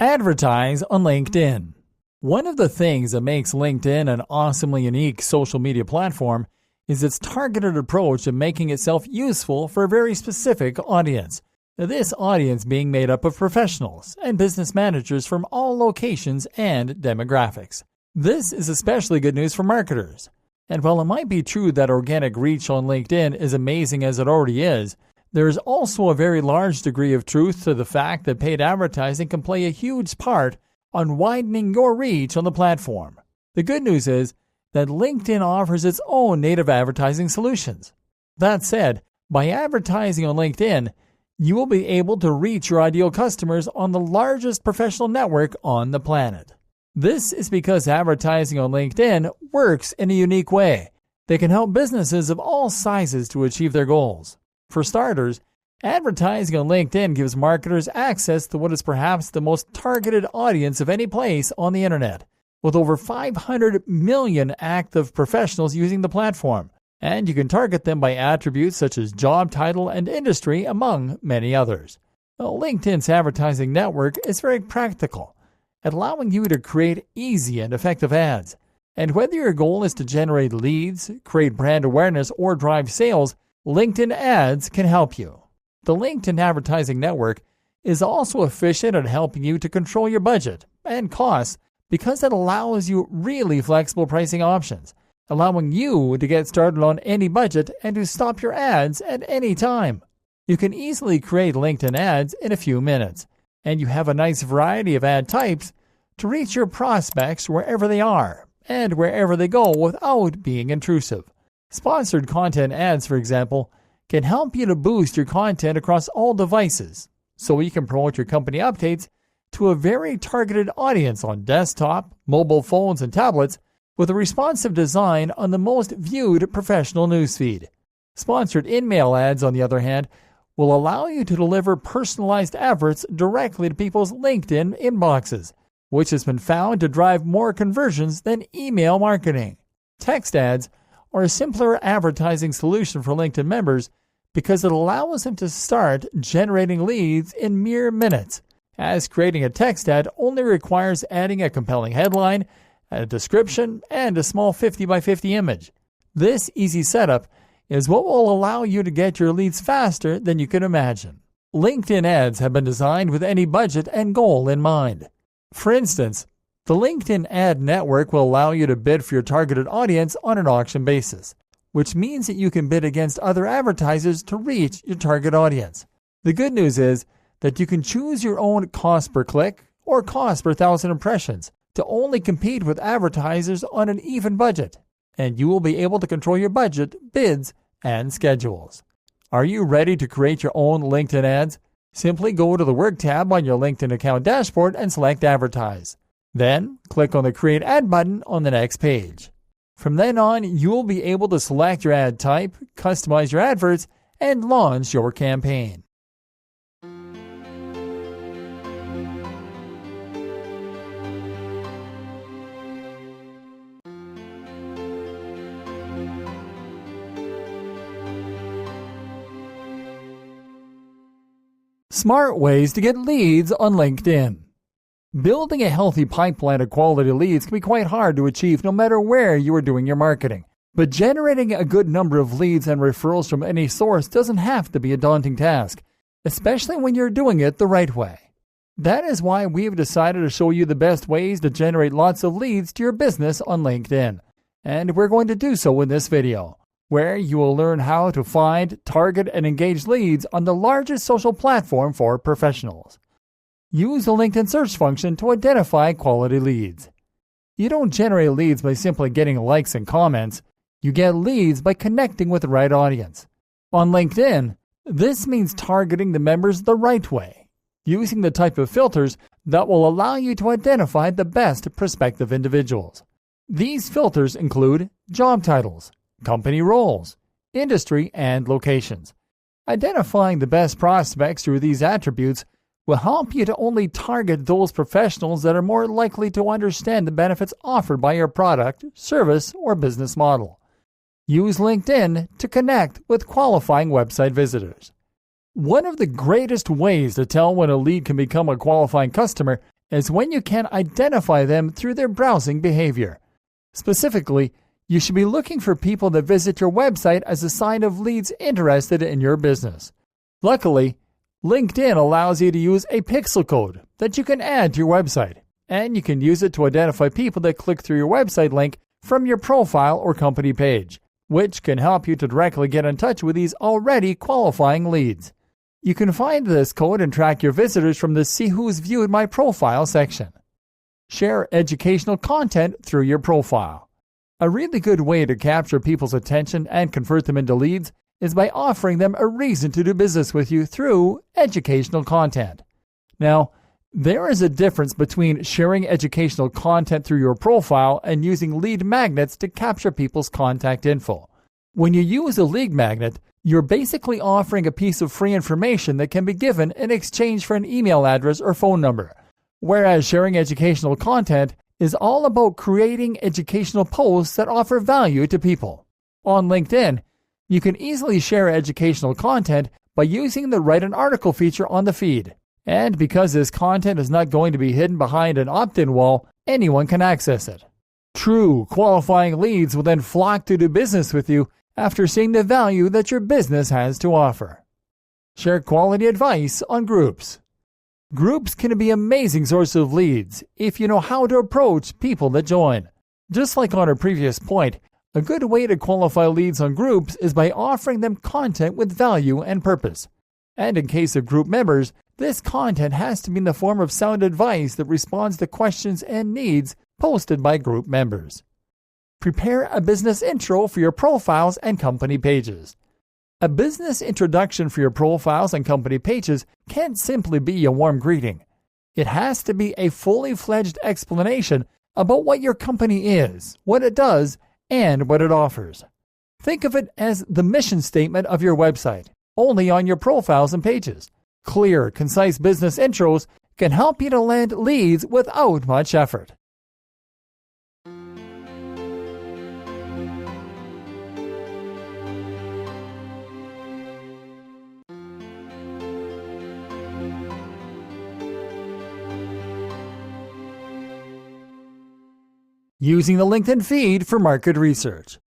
Advertise on LinkedIn. One of the things that makes LinkedIn an awesomely unique social media platform is its targeted approach to making itself useful for a very specific audience. This audience being made up of professionals and business managers from all locations and demographics. This is especially good news for marketers. And while it might be true that organic reach on LinkedIn is amazing as it already is, there is also a very large degree of truth to the fact that paid advertising can play a huge part on widening your reach on the platform. The good news is that LinkedIn offers its own native advertising solutions. That said, by advertising on LinkedIn, you will be able to reach your ideal customers on the largest professional network on the planet. This is because advertising on LinkedIn works in a unique way that can help businesses of all sizes to achieve their goals. For starters, advertising on LinkedIn gives marketers access to what is perhaps the most targeted audience of any place on the internet, with over 500 million active professionals using the platform, and you can target them by attributes such as job title and industry, among many others. LinkedIn's advertising network is very practical, allowing you to create easy and effective ads. And whether your goal is to generate leads, create brand awareness, or drive sales, LinkedIn ads can help you. The LinkedIn advertising network is also efficient at helping you to control your budget and costs because it allows you really flexible pricing options, allowing you to get started on any budget and to stop your ads at any time. You can easily create LinkedIn ads in a few minutes, and you have a nice variety of ad types to reach your prospects wherever they are and wherever they go without being intrusive. Sponsored content ads, for example, can help you to boost your content across all devices, so you can promote your company updates to a very targeted audience on desktop, mobile phones, and tablets with a responsive design on the most viewed professional newsfeed. Sponsored in-mail ads, on the other hand, will allow you to deliver personalized efforts directly to people's LinkedIn inboxes, which has been found to drive more conversions than email marketing. Text ads are a simpler advertising solution for LinkedIn members because it allows them to start generating leads in mere minutes, as creating a text ad only requires adding a compelling headline, a description, and a small 50 by 50 image. This easy setup is what will allow you to get your leads faster than you can imagine. LinkedIn ads have been designed with any budget and goal in mind. For instance, the LinkedIn ad network will allow you to bid for your targeted audience on an auction basis, which means that you can bid against other advertisers to reach your target audience. The good news is that you can choose your own cost per click or cost per 1,000 impressions to only compete with advertisers on an even budget, and you will be able to control your budget, bids, and schedules. Are you ready to create your own LinkedIn ads? Simply go to the Work tab on your LinkedIn account dashboard and select Advertise. Then, click on the Create Ad button on the next page. From then on, you will be able to select your ad type, customize your adverts, and launch your campaign. Smart ways to get leads on LinkedIn. Building a healthy pipeline of quality leads can be quite hard to achieve no matter where you are doing your marketing. But generating a good number of leads and referrals from any source doesn't have to be a daunting task, especially when you're doing it the right way. That is why we've decided to show you the best ways to generate lots of leads to your business on LinkedIn. And we're going to do so in this video, where you will learn how to find, target, and engage leads on the largest social platform for professionals. Use the LinkedIn search function to identify quality leads. You don't generate leads by simply getting likes and comments. You get leads by connecting with the right audience. On LinkedIn, this means targeting the members the right way, using the type of filters that will allow you to identify the best prospective individuals. These filters include job titles, company roles, industry, and locations. Identifying the best prospects through these attributes will help you to only target those professionals that are more likely to understand the benefits offered by your product, service, or business model. Use LinkedIn to connect with qualifying website visitors. One of the greatest ways to tell when a lead can become a qualifying customer is when you can identify them through their browsing behavior. Specifically, you should be looking for people that visit your website as a sign of leads interested in your business. Luckily, LinkedIn allows you to use a pixel code that you can add to your website, and you can use it to identify people that click through your website link from your profile or company page, which can help you to directly get in touch with these already qualifying leads. You can find this code and track your visitors from the See Who's Viewed My Profile section. Share educational content through your profile. A really good way to capture people's attention and convert them into leads is by offering them a reason to do business with you through educational content. Now, there is a difference between sharing educational content through your profile and using lead magnets to capture people's contact info. When you use a lead magnet, you're basically offering a piece of free information that can be given in exchange for an email address or phone number, whereas sharing educational content is all about creating educational posts that offer value to people. On LinkedIn, you can easily share educational content by using the Write an Article feature on the feed. And because this content is not going to be hidden behind an opt-in wall, anyone can access it. True qualifying leads will then flock to do business with you after seeing the value that your business has to offer. Share quality advice on groups. Groups can be an amazing source of leads if you know how to approach people that join. Just like on our previous point, a good way to qualify leads on groups is by offering them content with value and purpose. And in case of group members, this content has to be in the form of sound advice that responds to questions and needs posted by group members. Prepare a business intro for your profiles and company pages. A business introduction for your profiles and company pages can't simply be a warm greeting. It has to be a fully fledged explanation about what your company is, what it does, and what it offers. Think of it as the mission statement of your website, only on your profiles and pages. Clear, concise business intros can help you to land leads without much effort. Using the LinkedIn feed for market research.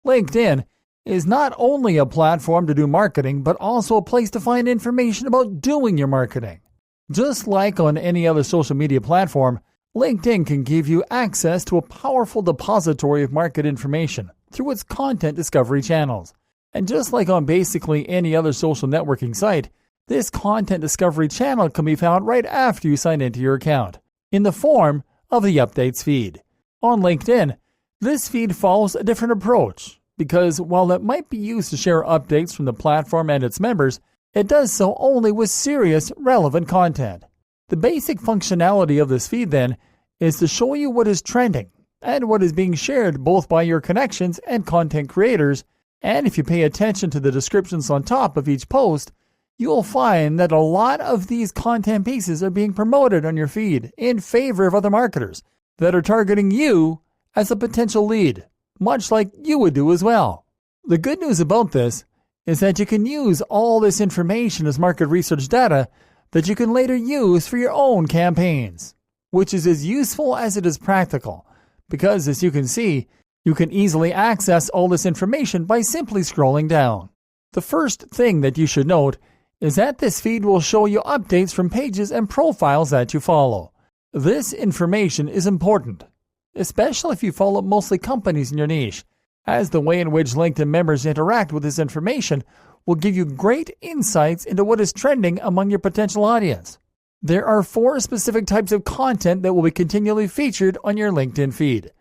LinkedIn is not only a platform to do marketing, but also a place to find information about doing your marketing. Just like on any other social media platform, LinkedIn can give you access to a powerful depository of market information through its content discovery channels. And just like on basically any other social networking site, this content discovery channel can be found right after you sign into your account, in the form of the updates feed. On LinkedIn, this feed follows a different approach because while it might be used to share updates from the platform and its members, it does so only with serious, relevant content. The basic functionality of this feed, then, is to show you what is trending and what is being shared both by your connections and content creators, and if you pay attention to the descriptions on top of each post, you'll find that a lot of these content pieces are being promoted on your feed in favor of other marketers that are targeting you as a potential lead, much like you would do as well. The good news about this is that you can use all this information as market research data that you can later use for your own campaigns, which is as useful as it is practical, because as you can see, you can easily access all this information by simply scrolling down. The first thing that you should note is that this feed will show you updates from pages and profiles that you follow. This information is important, especially if you follow mostly companies in your niche, as the way in which LinkedIn members interact with this information will give you great insights into what is trending among your potential audience. There are 4 specific types of content that will be continually featured on your LinkedIn feed.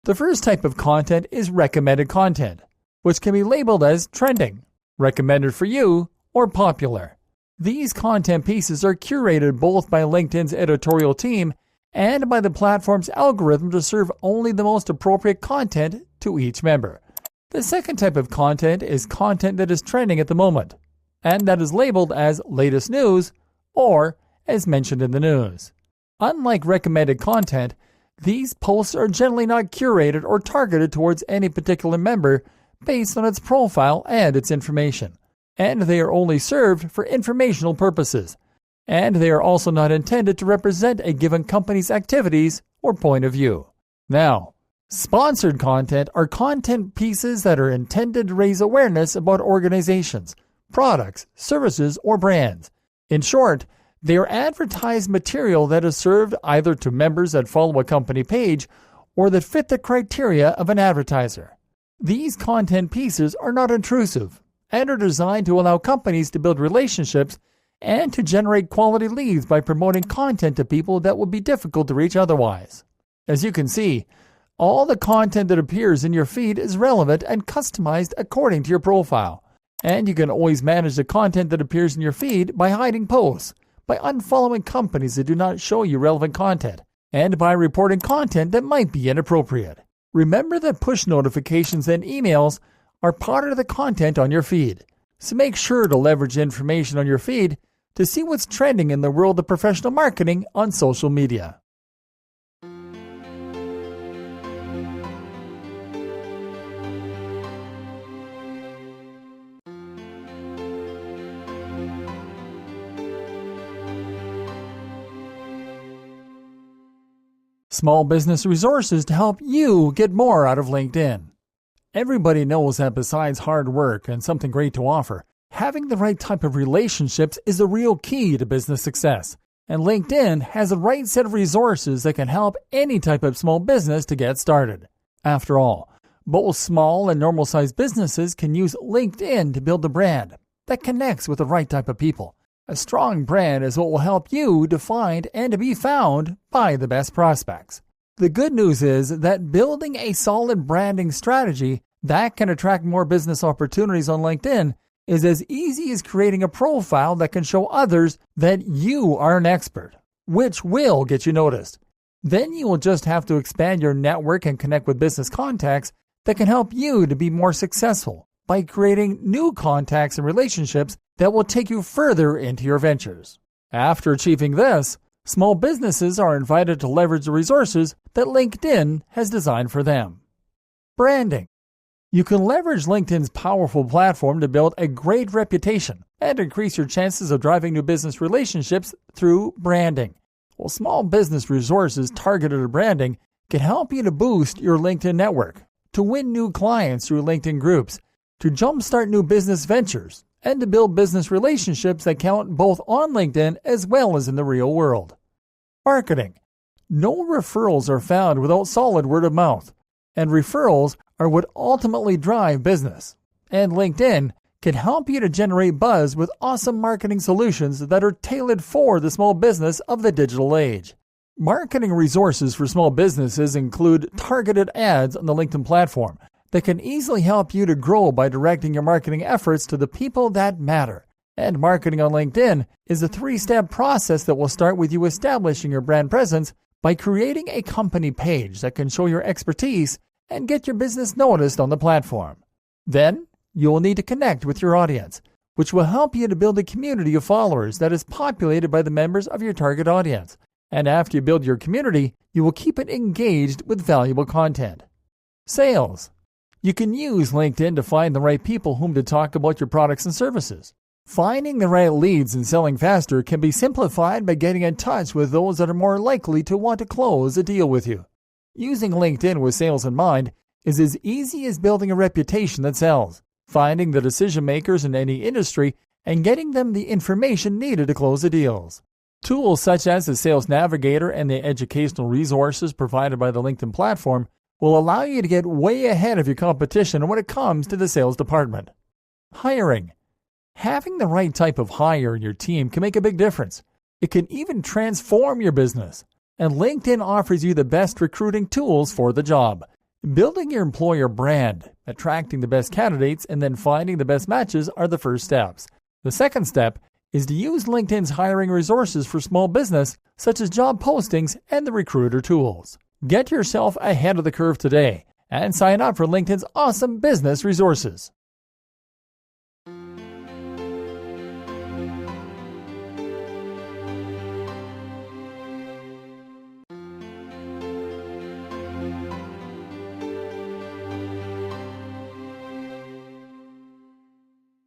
The first type of content is recommended content, which can be labeled as trending, recommended for you, or popular. These content pieces are curated both by LinkedIn's editorial team and by the platform's algorithm to serve only the most appropriate content to each member. The second type of content is content that is trending at the moment, and that is labeled as latest news or as mentioned in the news. Unlike recommended content, these posts are generally not curated or targeted towards any particular member based on its profile and its information, and they are only served for informational purposes. And they are also not intended to represent a given company's activities or point of view. Now, sponsored content are content pieces that are intended to raise awareness about organizations, products, services, or brands. In short, they are advertised material that is served either to members that follow a company page or that fit the criteria of an advertiser. These content pieces are not intrusive and are designed to allow companies to build relationships and to generate quality leads by promoting content to people that would be difficult to reach otherwise. As you can see, all the content that appears in your feed is relevant and customized according to your profile. And you can always manage the content that appears in your feed by hiding posts, by unfollowing companies that do not show you relevant content, and by reporting content that might be inappropriate. Remember that push notifications and emails are part of the content on your feed, so make sure to leverage information on your feed to see what's trending in the world of professional marketing on social media. Small business resources to help you get more out of LinkedIn. Everybody knows that besides hard work and something great to offer, having the right type of relationships is the real key to business success. And LinkedIn has the right set of resources that can help any type of small business to get started. After all, both small and normal-sized businesses can use LinkedIn to build a brand that connects with the right type of people. A strong brand is what will help you to find and to be found by the best prospects. The good news is that building a solid branding strategy that can attract more business opportunities on LinkedIn is as easy as creating a profile that can show others that you are an expert, which will get you noticed. Then you will just have to expand your network and connect with business contacts that can help you to be more successful by creating new contacts and relationships that will take you further into your ventures. After achieving this, small businesses are invited to leverage the resources that LinkedIn has designed for them. Branding. You can leverage LinkedIn's powerful platform to build a great reputation and increase your chances of driving new business relationships through branding. Well, small business resources targeted at branding can help you to boost your LinkedIn network, to win new clients through LinkedIn groups, to jumpstart new business ventures, and to build business relationships that count both on LinkedIn as well as in the real world. Marketing. No referrals are found without solid word of mouth, and referrals are what ultimately drive business. And LinkedIn can help you to generate buzz with awesome marketing solutions that are tailored for the small business of the digital age. Marketing resources for small businesses include targeted ads on the LinkedIn platform that can easily help you to grow by directing your marketing efforts to the people that matter. And marketing on LinkedIn is a 3-step process that will start with you establishing your brand presence by creating a company page that can show your expertise and get your business noticed on the platform. Then, you will need to connect with your audience, which will help you to build a community of followers that is populated by the members of your target audience. And after you build your community, you will keep it engaged with valuable content. Sales. You can use LinkedIn to find the right people whom to talk about your products and services. Finding the right leads and selling faster can be simplified by getting in touch with those that are more likely to want to close a deal with you. Using LinkedIn with sales in mind is as easy as building a reputation that sells, finding the decision makers in any industry, and getting them the information needed to close the deals. Tools such as the Sales Navigator and the educational resources provided by the LinkedIn platform will allow you to get way ahead of your competition when it comes to the sales department. Hiring. Having the right type of hire in your team can make a big difference. It can even transform your business. And LinkedIn offers you the best recruiting tools for the job. Building your employer brand, attracting the best candidates, and then finding the best matches are the first steps. The second step is to use LinkedIn's hiring resources for small business, such as job postings and the recruiter tools. Get yourself ahead of the curve today and sign up for LinkedIn's awesome business resources.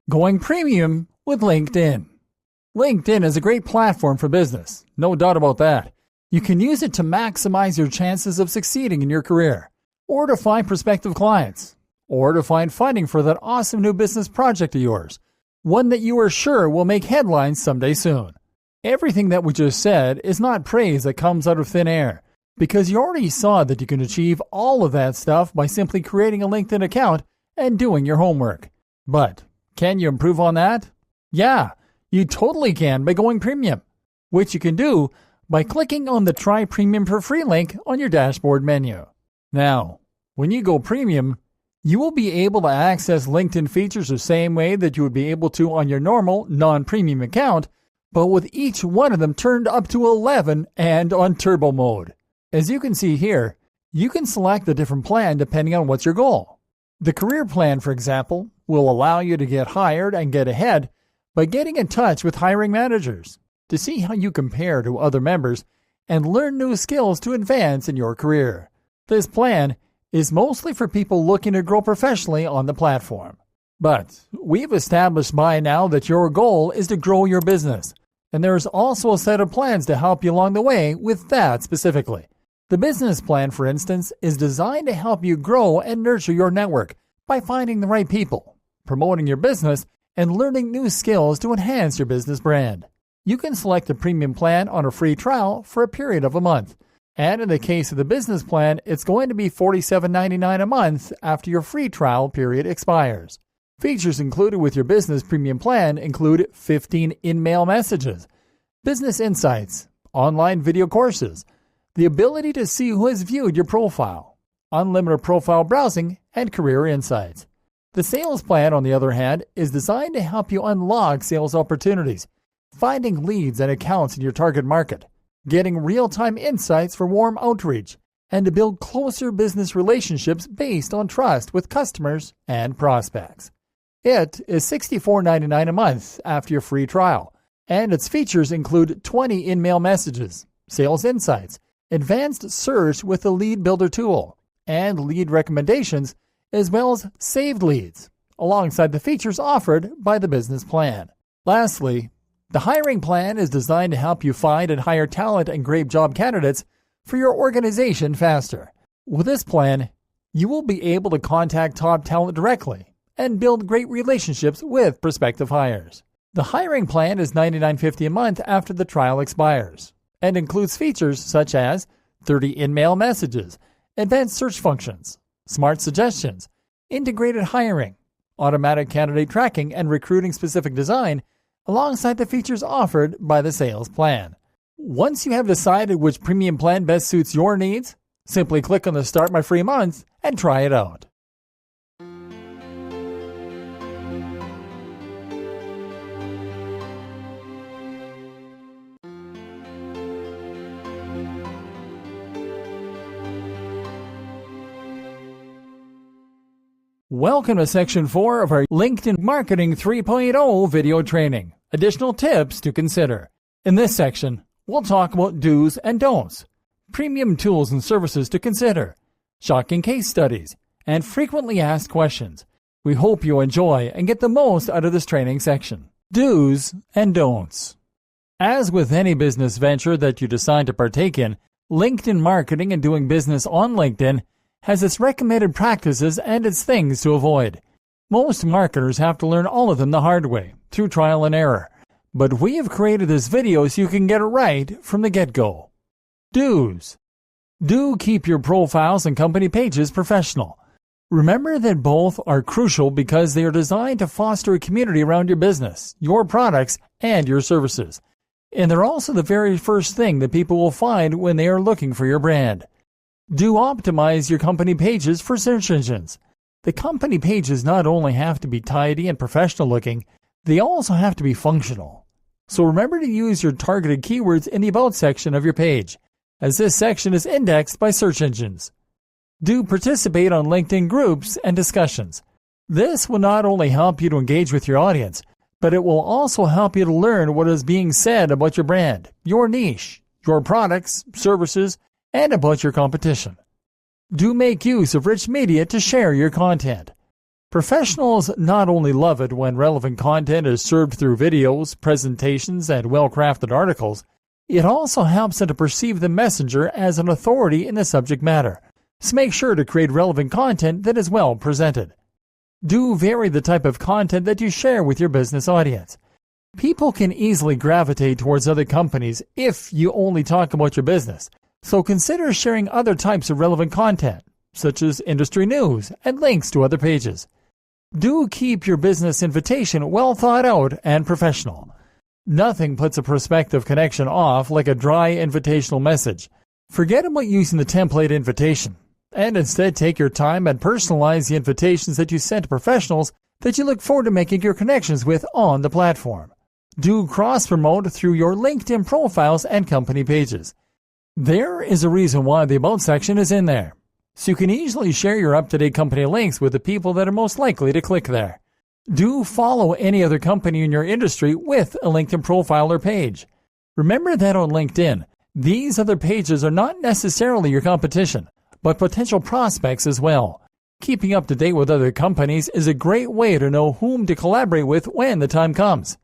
Going premium with LinkedIn. LinkedIn is a great platform for business, no doubt about that. You can use it to maximize your chances of succeeding in your career, or to find prospective clients, or to find funding for that awesome new business project of yours, one that you are sure will make headlines someday soon. Everything that we just said is not praise that comes out of thin air, because you already saw that you can achieve all of that stuff by simply creating a LinkedIn account and doing your homework. But can you improve on that? Yeah, you totally can by going premium, which you can do by clicking on the Try Premium for Free link on your dashboard menu. Now, when you go premium, you will be able to access LinkedIn features the same way that you would be able to on your normal non-premium account, but with each one of them turned up to 11 and on turbo mode. As you can see here, you can select a different plan depending on what's your goal. The career plan, for example, will allow you to get hired and get ahead by getting in touch with hiring managers to see how you compare to other members and learn new skills to advance in your career. This plan is mostly for people looking to grow professionally on the platform. But we've established by now that your goal is to grow your business, and there's also a set of plans to help you along the way with that specifically. The business plan, for instance, is designed to help you grow and nurture your network by finding the right people, promoting your business, and learning new skills to enhance your business brand. You can select a premium plan on a free trial for a period of a month. And in the case of the business plan, it's going to be $47.99 a month after your free trial period expires. Features included with your business premium plan include 15 in-mail messages, business insights, online video courses, the ability to see who has viewed your profile, unlimited profile browsing, and career insights. The sales plan, on the other hand, is designed to help you unlock sales opportunities, finding leads and accounts in your target market, getting real-time insights for warm outreach, and to build closer business relationships based on trust with customers and prospects. It is $64.99 a month after your free trial, and its features include 20 in-mail messages, sales insights, advanced search with the Lead Builder tool, and lead recommendations, as well as saved leads, alongside the features offered by the business plan. Lastly, the hiring plan is designed to help you find and hire talent and great job candidates for your organization faster. With this plan, you will be able to contact top talent directly and build great relationships with prospective hires. The hiring plan is $99.50 a month after the trial expires and includes features such as 30 in-mail messages, advanced search functions, smart suggestions, integrated hiring, automatic candidate tracking, and recruiting-specific design, alongside the features offered by the sales plan. Once you have decided which premium plan best suits your needs, simply click on the Start My Free Month and try it out. Welcome to Section 4 of our LinkedIn Marketing 3.0 video training. Additional tips to consider. In this section, we'll talk about do's and don'ts, premium tools and services to consider, shocking case studies, and frequently asked questions. We hope you enjoy and get the most out of this training section. Do's and don'ts. As with any business venture that you decide to partake in, LinkedIn marketing and doing business on LinkedIn has its recommended practices and its things to avoid. Most marketers have to learn all of them the hard way, through trial and error. But we have created this video so you can get it right from the get-go. Do's. Do keep your profiles and company pages professional. Remember that both are crucial because they are designed to foster a community around your business, your products, and your services. And they're also the very first thing that people will find when they are looking for your brand. Do optimize your company pages for search engines. The company pages not only have to be tidy and professional looking, they also have to be functional. So remember to use your targeted keywords in the About section of your page, as this section is indexed by search engines. Do participate on LinkedIn groups and discussions. This will not only help you to engage with your audience, but it will also help you to learn what is being said about your brand, your niche, your products, services, and about your competition. Do make use of rich media to share your content. Professionals not only love it when relevant content is served through videos, presentations, and well-crafted articles, it also helps them to perceive the messenger as an authority in the subject matter. So make sure to create relevant content that is well presented. Do vary the type of content that you share with your business audience. People can easily gravitate towards other companies if you only talk about your business. So consider sharing other types of relevant content, such as industry news and links to other pages. Do keep your business invitation well thought out and professional. Nothing puts a prospective connection off like a dry invitational message. Forget about using the template invitation, and instead take your time and personalize the invitations that you send to professionals that you look forward to making your connections with on the platform. Do cross-promote through your LinkedIn profiles and company pages. There is a reason why the About section is in there, so you can easily share your up-to-date company links with the people that are most likely to click there. Do follow any other company in your industry with a LinkedIn profile or page. Remember that on LinkedIn, these other pages are not necessarily your competition, but potential prospects as well. Keeping up to date with other companies is a great way to know whom to collaborate with when the time comes.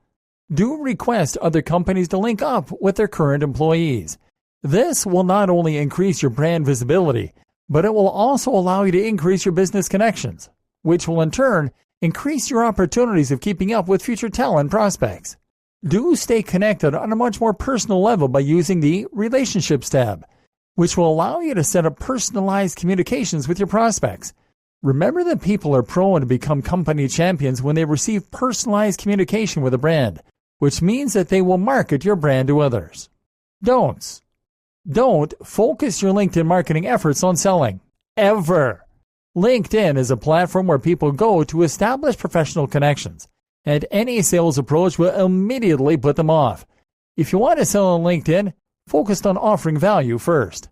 Do request other companies to link up with their current employees. This will not only increase your brand visibility, but it will also allow you to increase your business connections, which will in turn increase your opportunities of keeping up with future talent prospects. Do stay connected on a much more personal level by using the Relationships tab, which will allow you to set up personalized communications with your prospects. Remember that people are prone to become company champions when they receive personalized communication with a brand, which means that they will market your brand to others. Don'ts. Don't focus your LinkedIn marketing efforts on selling. Ever. LinkedIn is a platform where people go to establish professional connections, and any sales approach will immediately put them off. If you want to sell on LinkedIn, focus on offering value first.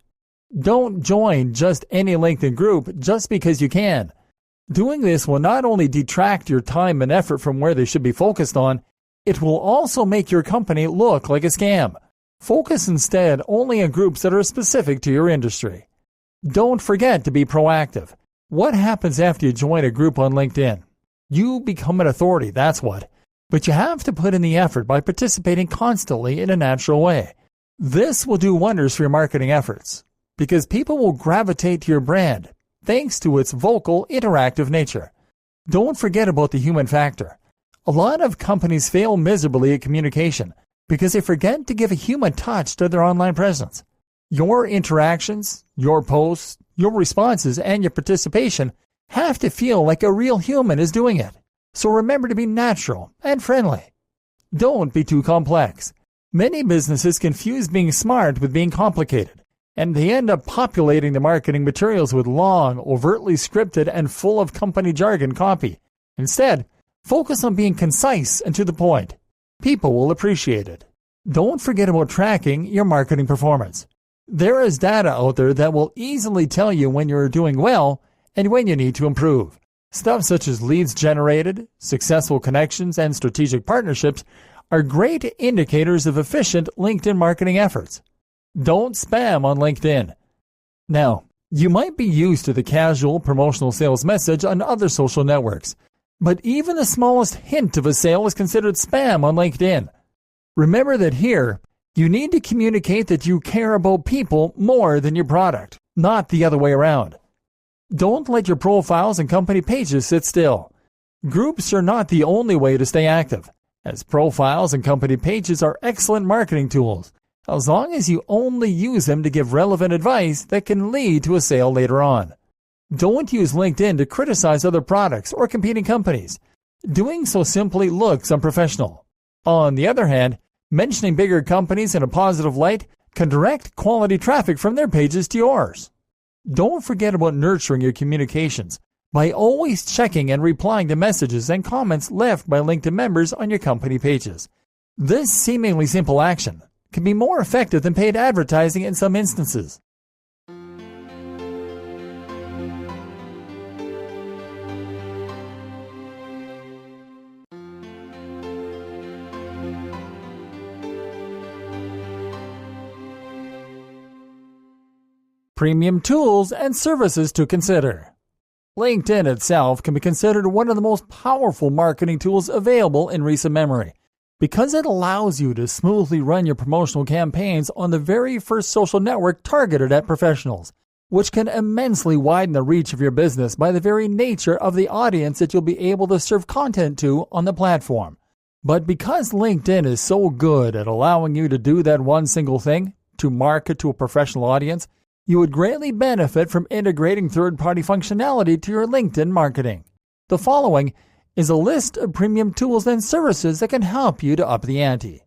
Don't join just any LinkedIn group just because you can. Doing this will not only detract your time and effort from where they should be focused on, it will also make your company look like a scam. Focus instead only on groups that are specific to your industry. Don't forget to be proactive. What happens after you join a group on LinkedIn? You become an authority, that's what. But you have to put in the effort by participating constantly in a natural way. This will do wonders for your marketing efforts, because people will gravitate to your brand thanks to its vocal, interactive nature. Don't forget about the human factor. A lot of companies fail miserably at communication because they forget to give a human touch to their online presence. Your interactions, your posts, your responses, and your participation have to feel like a real human is doing it. So remember to be natural and friendly. Don't be too complex. Many businesses confuse being smart with being complicated, and they end up populating the marketing materials with long, overtly scripted, and full of company jargon copy. Instead, focus on being concise and to the point. People will appreciate it. Don't forget about tracking your marketing performance. There is data out there that will easily tell you when you're doing well and when you need to improve. Stuff such as leads generated, successful connections, and strategic partnerships are great indicators of efficient LinkedIn marketing efforts. Don't spam on LinkedIn. Now, you might be used to the casual promotional sales message on other social networks, but even the smallest hint of a sale is considered spam on LinkedIn. Remember that here, you need to communicate that you care about people more than your product, not the other way around. Don't let your profiles and company pages sit still. Groups are not the only way to stay active, as profiles and company pages are excellent marketing tools, as long as you only use them to give relevant advice that can lead to a sale later on. Don't use LinkedIn to criticize other products or competing companies. Doing so simply looks unprofessional. On the other hand, mentioning bigger companies in a positive light can direct quality traffic from their pages to yours. Don't forget about nurturing your communications by always checking and replying to messages and comments left by LinkedIn members on your company pages. This seemingly simple action can be more effective than paid advertising in some instances. Premium tools and services to consider. LinkedIn itself can be considered one of the most powerful marketing tools available in recent memory, because it allows you to smoothly run your promotional campaigns on the very first social network targeted at professionals, which can immensely widen the reach of your business by the very nature of the audience that you'll be able to serve content to on the platform. But because LinkedIn is so good at allowing you to do that one single thing, to market to a professional audience, you would greatly benefit from integrating third-party functionality to your LinkedIn marketing. The following is a list of premium tools and services that can help you to up the ante.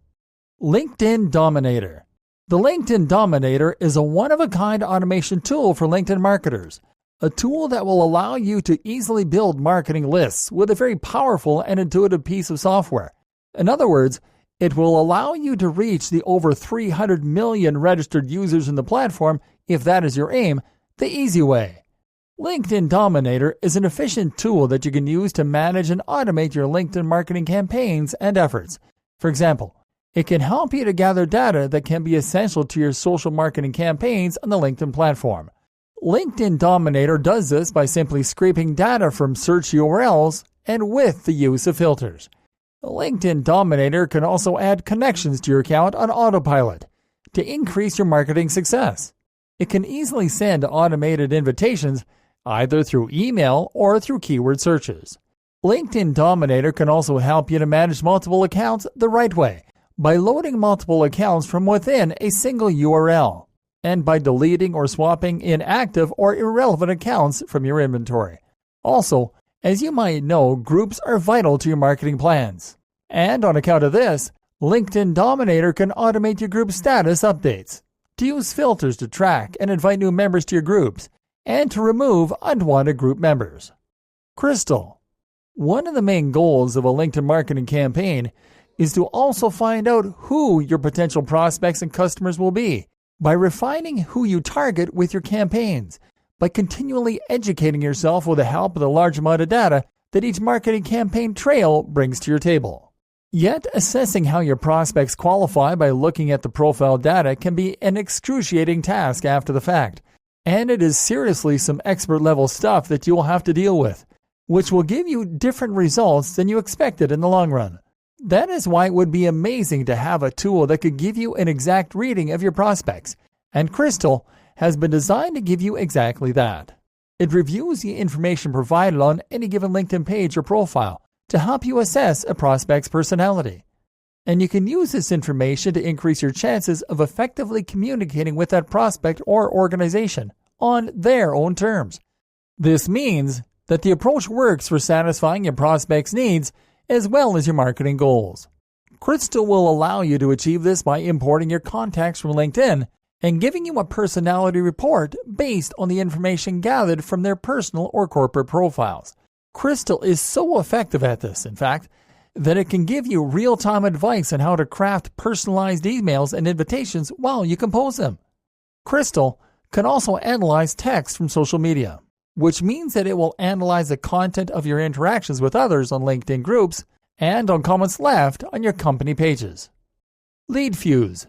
LinkedIn Dominator. The LinkedIn Dominator is a one-of-a-kind automation tool for LinkedIn marketers, a tool that will allow you to easily build marketing lists with a very powerful and intuitive piece of software. In other words, it will allow you to reach the over 300 million registered users in the platform, if that is your aim, the easy way. LinkedIn Dominator is an efficient tool that you can use to manage and automate your LinkedIn marketing campaigns and efforts. For example, it can help you to gather data that can be essential to your social marketing campaigns on the LinkedIn platform. LinkedIn Dominator does this by simply scraping data from search URLs and with the use of filters. LinkedIn Dominator can also add connections to your account on autopilot to increase your marketing success. It can easily send automated invitations either through email or through keyword searches. LinkedIn Dominator can also help you to manage multiple accounts the right way by loading multiple accounts from within a single URL and by deleting or swapping inactive or irrelevant accounts from your inventory. Also, as you might know, groups are vital to your marketing plans. And on account of this, LinkedIn Dominator can automate your group status updates. To use filters to track and invite new members to your groups, and to remove unwanted group members. Crystal. One of the main goals of a LinkedIn marketing campaign is to also find out who your potential prospects and customers will be by refining who you target with your campaigns, by continually educating yourself with the help of the large amount of data that each marketing campaign trail brings to your table. Yet, assessing how your prospects qualify by looking at the profile data can be an excruciating task after the fact, and it is seriously some expert-level stuff that you will have to deal with, which will give you different results than you expected in the long run. That is why it would be amazing to have a tool that could give you an exact reading of your prospects, and Crystal has been designed to give you exactly that. It reviews the information provided on any given LinkedIn page or profile to help you assess a prospect's personality. And you can use this information to increase your chances of effectively communicating with that prospect or organization on their own terms. This means that the approach works for satisfying your prospect's needs as well as your marketing goals. Crystal will allow you to achieve this by importing your contacts from LinkedIn and giving you a personality report based on the information gathered from their personal or corporate profiles. Crystal is so effective at this, in fact, that it can give you real-time advice on how to craft personalized emails and invitations while you compose them. Crystal can also analyze text from social media, which means that it will analyze the content of your interactions with others on LinkedIn groups and on comments left on your company pages. LeadFuse.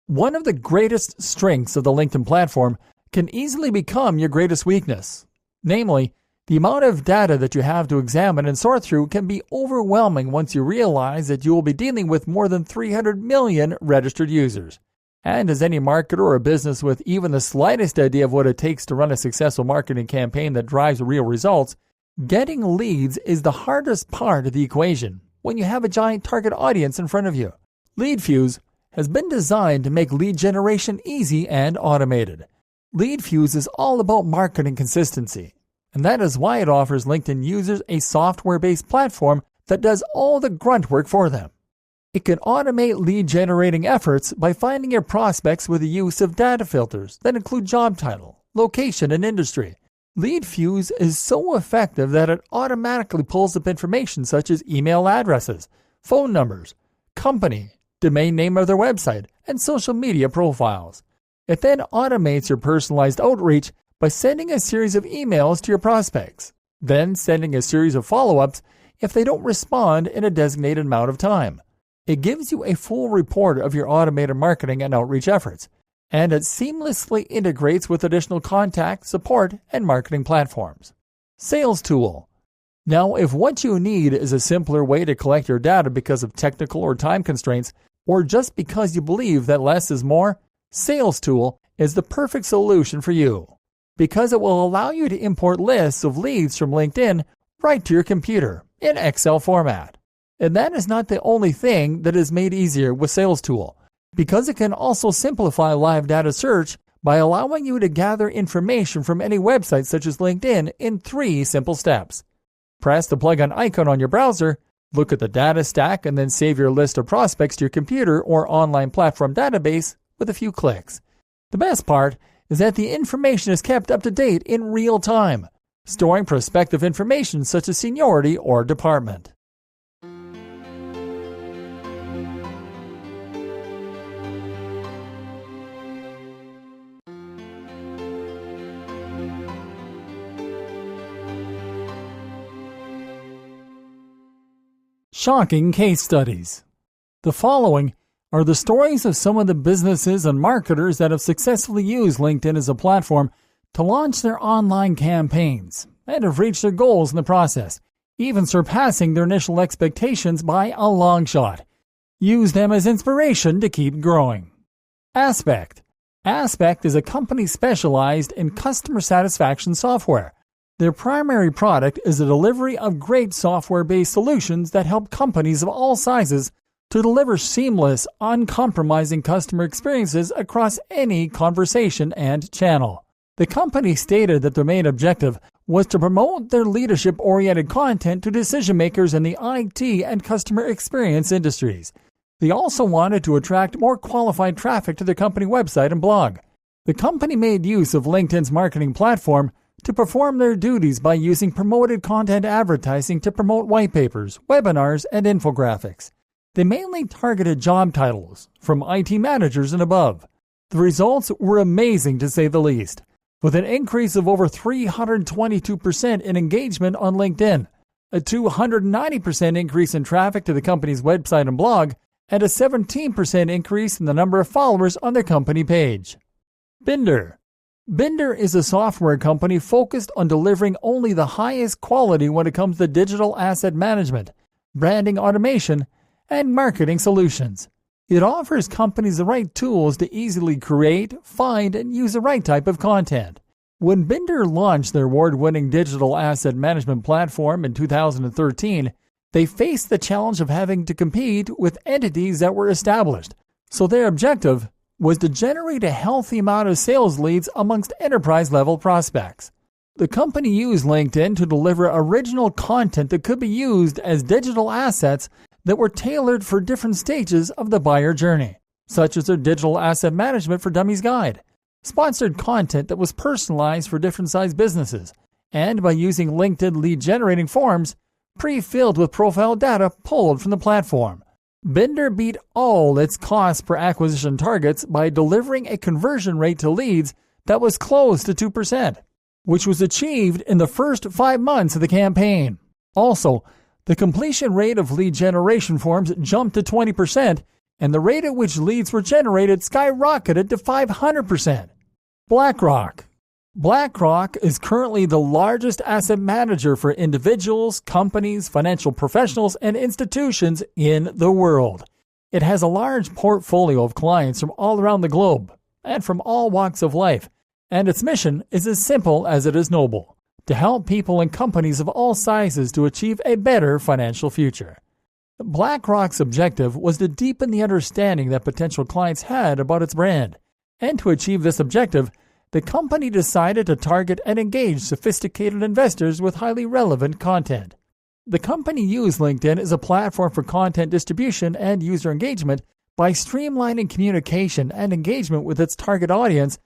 One of the greatest strengths of the LinkedIn platform can easily become your greatest weakness. Namely, the amount of data that you have to examine and sort through can be overwhelming once you realize that you will be dealing with more than 300 million registered users. And as any marketer or a business with even the slightest idea of what it takes to run a successful marketing campaign that drives real results, getting leads is the hardest part of the equation when you have a giant target audience in front of you. LeadFuse has been designed to make lead generation easy and automated. LeadFuse is all about marketing consistency, and that is why it offers LinkedIn users a software-based platform that does all the grunt work for them. It can automate lead-generating efforts by finding your prospects with the use of data filters that include job title, location, and industry. LeadFuse is so effective that it automatically pulls up information such as email addresses, phone numbers, company, domain name of their website, and social media profiles. It then automates your personalized outreach by sending a series of emails to your prospects, then sending a series of follow-ups if they don't respond in a designated amount of time. It gives you a full report of your automated marketing and outreach efforts, and it seamlessly integrates with additional contact, support, and marketing platforms. Sales Tool. Now, if what you need is a simpler way to collect your data because of technical or time constraints, or just because you believe that less is more, Sales Tool is the perfect solution for you, because it will allow you to import lists of leads from LinkedIn right to your computer in Excel format. And that is not the only thing that is made easier with Sales Tool, because it can also simplify live data search by allowing you to gather information from any website such as LinkedIn in 3 simple steps. Press the plug-in icon on your browser, look at the data stack, and then save your list of prospects to your computer or online platform database with a few clicks. The best part is that the information is kept up to date in real time, storing prospective information such as seniority or department. Shocking case studies. The following are the stories of some of the businesses and marketers that have successfully used LinkedIn as a platform to launch their online campaigns and have reached their goals in the process, even surpassing their initial expectations by a long shot. Use them as inspiration to keep growing. Aspect. Aspect is a company specialized in customer satisfaction software. Their primary product is the delivery of great software-based solutions that help companies of all sizes to deliver seamless, uncompromising customer experiences across any conversation and channel. The company stated that their main objective was to promote their leadership-oriented content to decision-makers in the IT and customer experience industries. They also wanted to attract more qualified traffic to their company website and blog. The company made use of LinkedIn's marketing platform to perform their duties by using promoted content advertising to promote white papers, webinars, and infographics. They mainly targeted job titles, from IT managers and above. The results were amazing to say the least, with an increase of over 322% in engagement on LinkedIn, a 290% increase in traffic to the company's website and blog, and a 17% increase in the number of followers on their company page. Binder. Binder is a software company focused on delivering only the highest quality when it comes to digital asset management, branding automation, and marketing solutions. It offers companies the right tools to easily create, find, and use the right type of content. When Binder launched their award-winning digital asset management platform in 2013, they faced the challenge of having to compete with entities that were established, so their objective was to generate a healthy amount of sales leads amongst enterprise-level prospects. The company used LinkedIn to deliver original content that could be used as digital assets that were tailored for different stages of the buyer journey, such as their Digital Asset Management for Dummies guide, sponsored content that was personalized for different size businesses, and by using LinkedIn lead-generating forms pre-filled with profile data pulled from the platform. Binder beat all its cost per acquisition targets by delivering a conversion rate to leads that was close to 2%, which was achieved in the first 5 months of the campaign. Also, the completion rate of lead generation forms jumped to 20%, and the rate at which leads were generated skyrocketed to 500%. BlackRock. BlackRock is currently the largest asset manager for individuals, companies, financial professionals, and institutions in the world. It has a large portfolio of clients from all around the globe and from all walks of life, and its mission is as simple as it is noble: to help people and companies of all sizes to achieve a better financial future. BlackRock's objective was to deepen the understanding that potential clients had about its brand, and to achieve this objective, the company decided to target and engage sophisticated investors with highly relevant content. The company used LinkedIn as a platform for content distribution and user engagement by streamlining communication and engagement with its target audience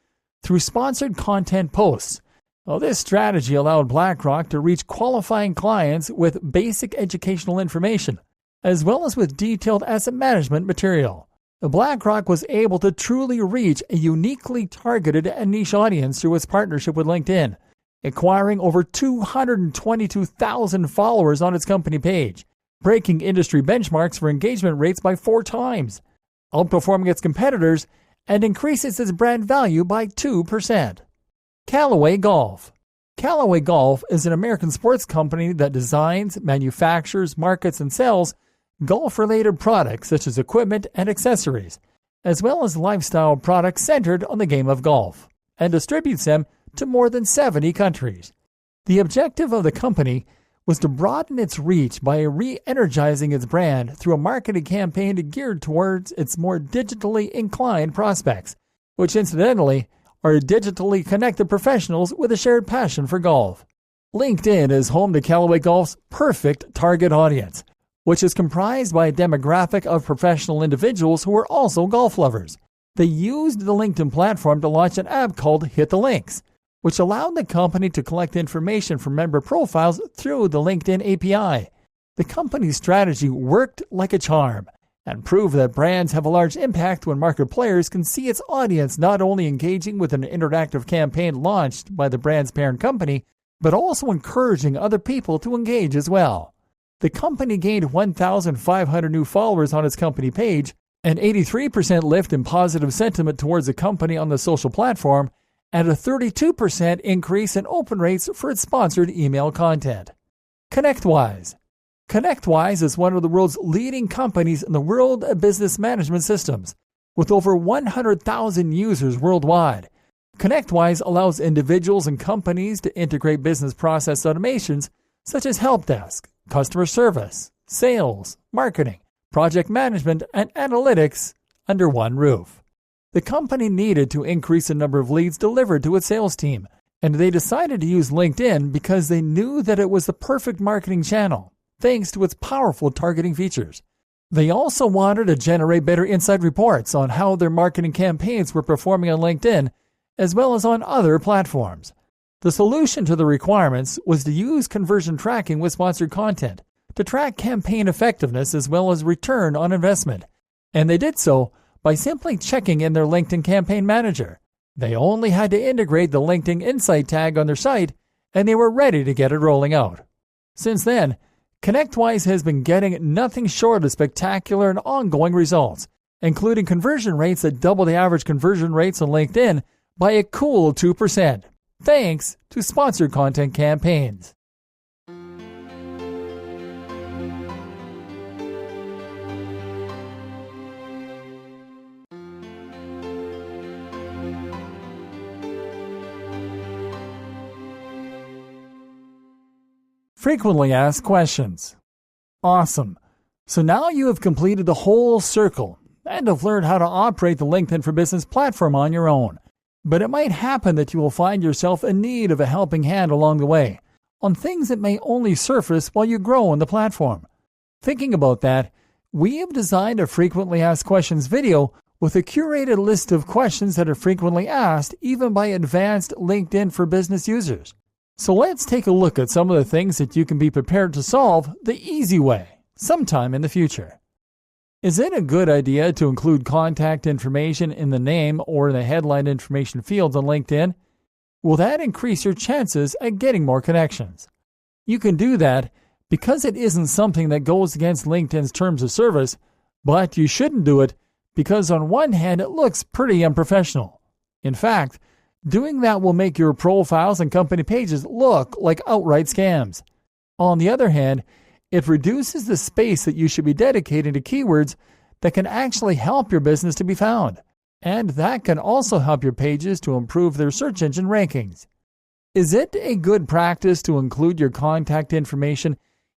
through sponsored content posts. Well, this strategy allowed BlackRock to reach qualifying clients with basic educational information, as well as with detailed asset management material. BlackRock was able to truly reach a uniquely targeted and niche audience through its partnership with LinkedIn, acquiring over 222,000 followers on its company page, breaking industry benchmarks for engagement rates by 4 times, outperforming its competitors, and increases its brand value by 2%. Callaway Golf. Callaway Golf is an American sports company that designs, manufactures, markets, and sells golf-related products such as equipment and accessories, as well as lifestyle products centered on the game of golf, and distributes them to more than 70 countries. The objective of the company was to broaden its reach by re-energizing its brand through a marketing campaign geared towards its more digitally inclined prospects, which incidentally are digitally connected professionals with a shared passion for golf. LinkedIn is home to Callaway Golf's perfect target audience, which is comprised by a demographic of professional individuals who are also golf lovers. They used the LinkedIn platform to launch an app called Hit the Links, which allowed the company to collect information from member profiles through the LinkedIn API. The company's strategy worked like a charm and proved that brands have a large impact when market players can see its audience not only engaging with an interactive campaign launched by the brand's parent company, but also encouraging other people to engage as well. The company gained 1,500 new followers on its company page, an 83% lift in positive sentiment towards the company on the social platform, and a 32% increase in open rates for its sponsored email content. ConnectWise. ConnectWise is one of the world's leading companies in the world of business management systems, with over 100,000 users worldwide. ConnectWise allows individuals and companies to integrate business process automations such as help desk, customer service, sales, marketing, project management, and analytics under one roof. The company needed to increase the number of leads delivered to its sales team, and they decided to use LinkedIn because they knew that it was the perfect marketing channel, thanks to its powerful targeting features. They also wanted to generate better inside reports on how their marketing campaigns were performing on LinkedIn, as well as on other platforms. The solution to the requirements was to use conversion tracking with sponsored content to track campaign effectiveness as well as return on investment. And they did so by simply checking in their LinkedIn Campaign Manager. They only had to integrate the LinkedIn Insight tag on their site, and they were ready to get it rolling out. Since then, ConnectWise has been getting nothing short of spectacular and ongoing results, including conversion rates that double the average conversion rates on LinkedIn by a cool 2%, thanks to sponsored content campaigns. Frequently asked questions. Awesome. So now you have completed the whole circle and have learned how to operate the LinkedIn for Business platform on your own. But it might happen that you will find yourself in need of a helping hand along the way on things that may only surface while you grow on the platform. Thinking about that, we have designed a frequently asked questions video with a curated list of questions that are frequently asked even by advanced LinkedIn for Business users. So let's take a look at some of the things that you can be prepared to solve the easy way sometime in the future. Is it a good idea to include contact information in the name or the headline information fields on LinkedIn? Will that increase your chances at getting more connections? You can do that because it isn't something that goes against LinkedIn's terms of service, but you shouldn't do it because on one hand it looks pretty unprofessional. In fact, doing that will make your profiles and company pages look like outright scams. On the other hand, it reduces the space that you should be dedicating to keywords that can actually help your business to be found, and that can also help your pages to improve their search engine rankings. Is it a good practice to include your contact information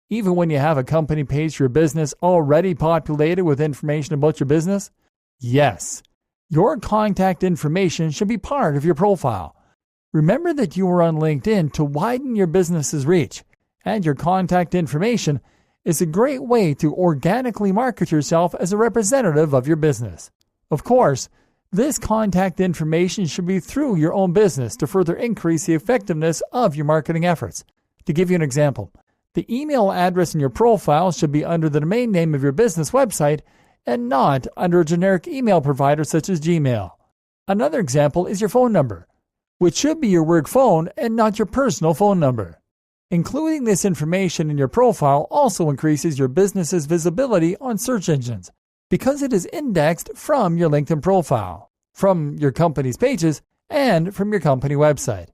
even when you have a company page for your business already populated with information about your business? Yes. Your contact information should be part of your profile. Remember that you are on LinkedIn to widen your business's reach, and your contact information is a great way to organically market yourself as a representative of your business. Of course, this contact information should be through your own business to further increase the effectiveness of your marketing efforts. To give you an example, the email address in your profile should be under the domain name of your business website and not under a generic email provider such as Gmail. Another example is your phone number, which should be your work phone and not your personal phone number. Including this information in your profile also increases your business's visibility on search engines because it is indexed from your LinkedIn profile, from your company's pages, and from your company website.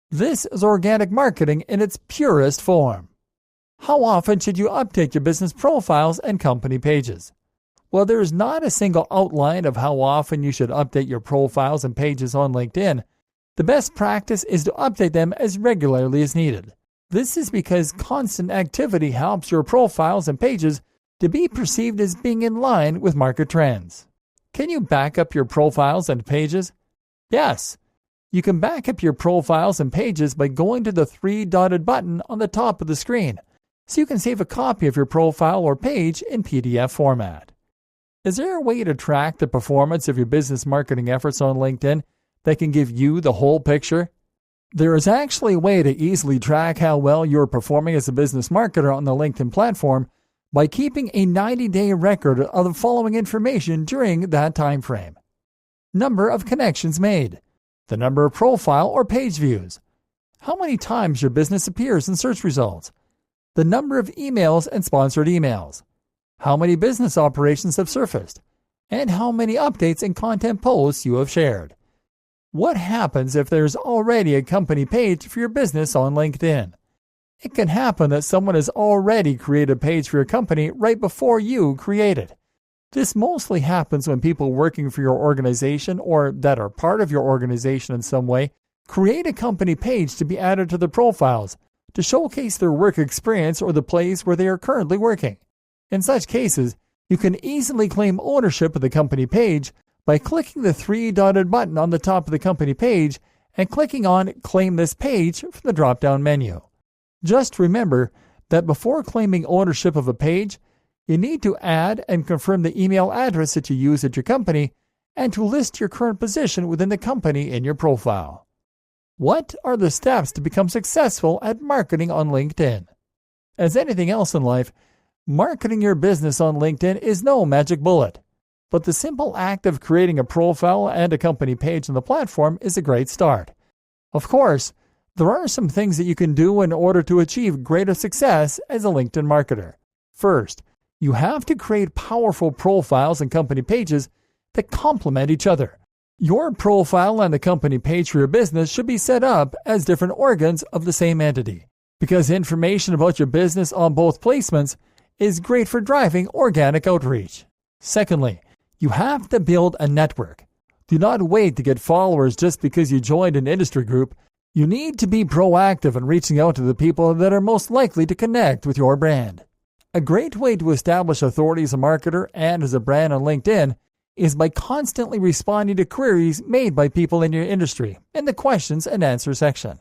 This is organic marketing in its purest form. How often should you update your business profiles and company pages? Well, there is not a single outline of how often you should update your profiles and pages on LinkedIn. The best practice is to update them as regularly as needed. This is because constant activity helps your profiles and pages to be perceived as being in line with market trends. Can you back up your profiles and pages? Yes. You can back up your profiles and pages by going to the three-dotted button on the top of the screen, so you can save a copy of your profile or page in PDF format. Is there a way to track the performance of your business marketing efforts on LinkedIn that can give you the whole picture? There is actually a way to easily track how well you're performing as a business marketer on the LinkedIn platform by keeping a 90-day record of the following information during that time frame. Number of connections made, the number of profile or page views, how many times your business appears in search results, the number of emails and sponsored emails, how many business operations have surfaced, and how many updates and content posts you have shared. What happens if there's already a company page for your business on LinkedIn? It can happen that someone has already created a page for your company right before you create it. This mostly happens when people working for your organization or that are part of your organization in some way create a company page to be added to their profiles to showcase their work experience or the place where they are currently working. In such cases, you can easily claim ownership of the company page by clicking the three-dotted button on the top of the company page and clicking on Claim This Page from the drop-down menu. Just remember that before claiming ownership of a page, you need to add and confirm the email address that you use at your company and to list your current position within the company in your profile. What are the steps to become successful at marketing on LinkedIn? As anything else in life, marketing your business on LinkedIn is no magic bullet, but the simple act of creating a profile and a company page on the platform is a great start. Of course, there are some things that you can do in order to achieve greater success as a LinkedIn marketer. First, you have to create powerful profiles and company pages that complement each other. Your profile and the company page for your business should be set up as different organs of the same entity, because information about your business on both placements is great for driving organic outreach. Secondly, you have to build a network. Do not wait to get followers just because you joined an industry group. You need to be proactive in reaching out to the people that are most likely to connect with your brand. A great way to establish authority as a marketer and as a brand on LinkedIn is by constantly responding to queries made by people in your industry in the questions and answer section.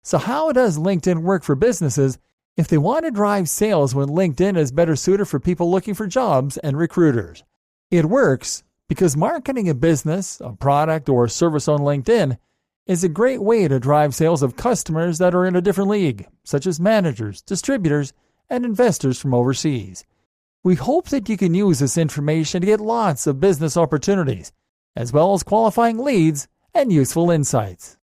So how does LinkedIn work for businesses if they want to drive sales when LinkedIn is better suited for people looking for jobs and recruiters? It works because marketing a business, a product, or a service on LinkedIn is a great way to drive sales of customers that are in a different league, such as managers, distributors, and investors from overseas. We hope that you can use this information to get lots of business opportunities, as well as qualifying leads and useful insights.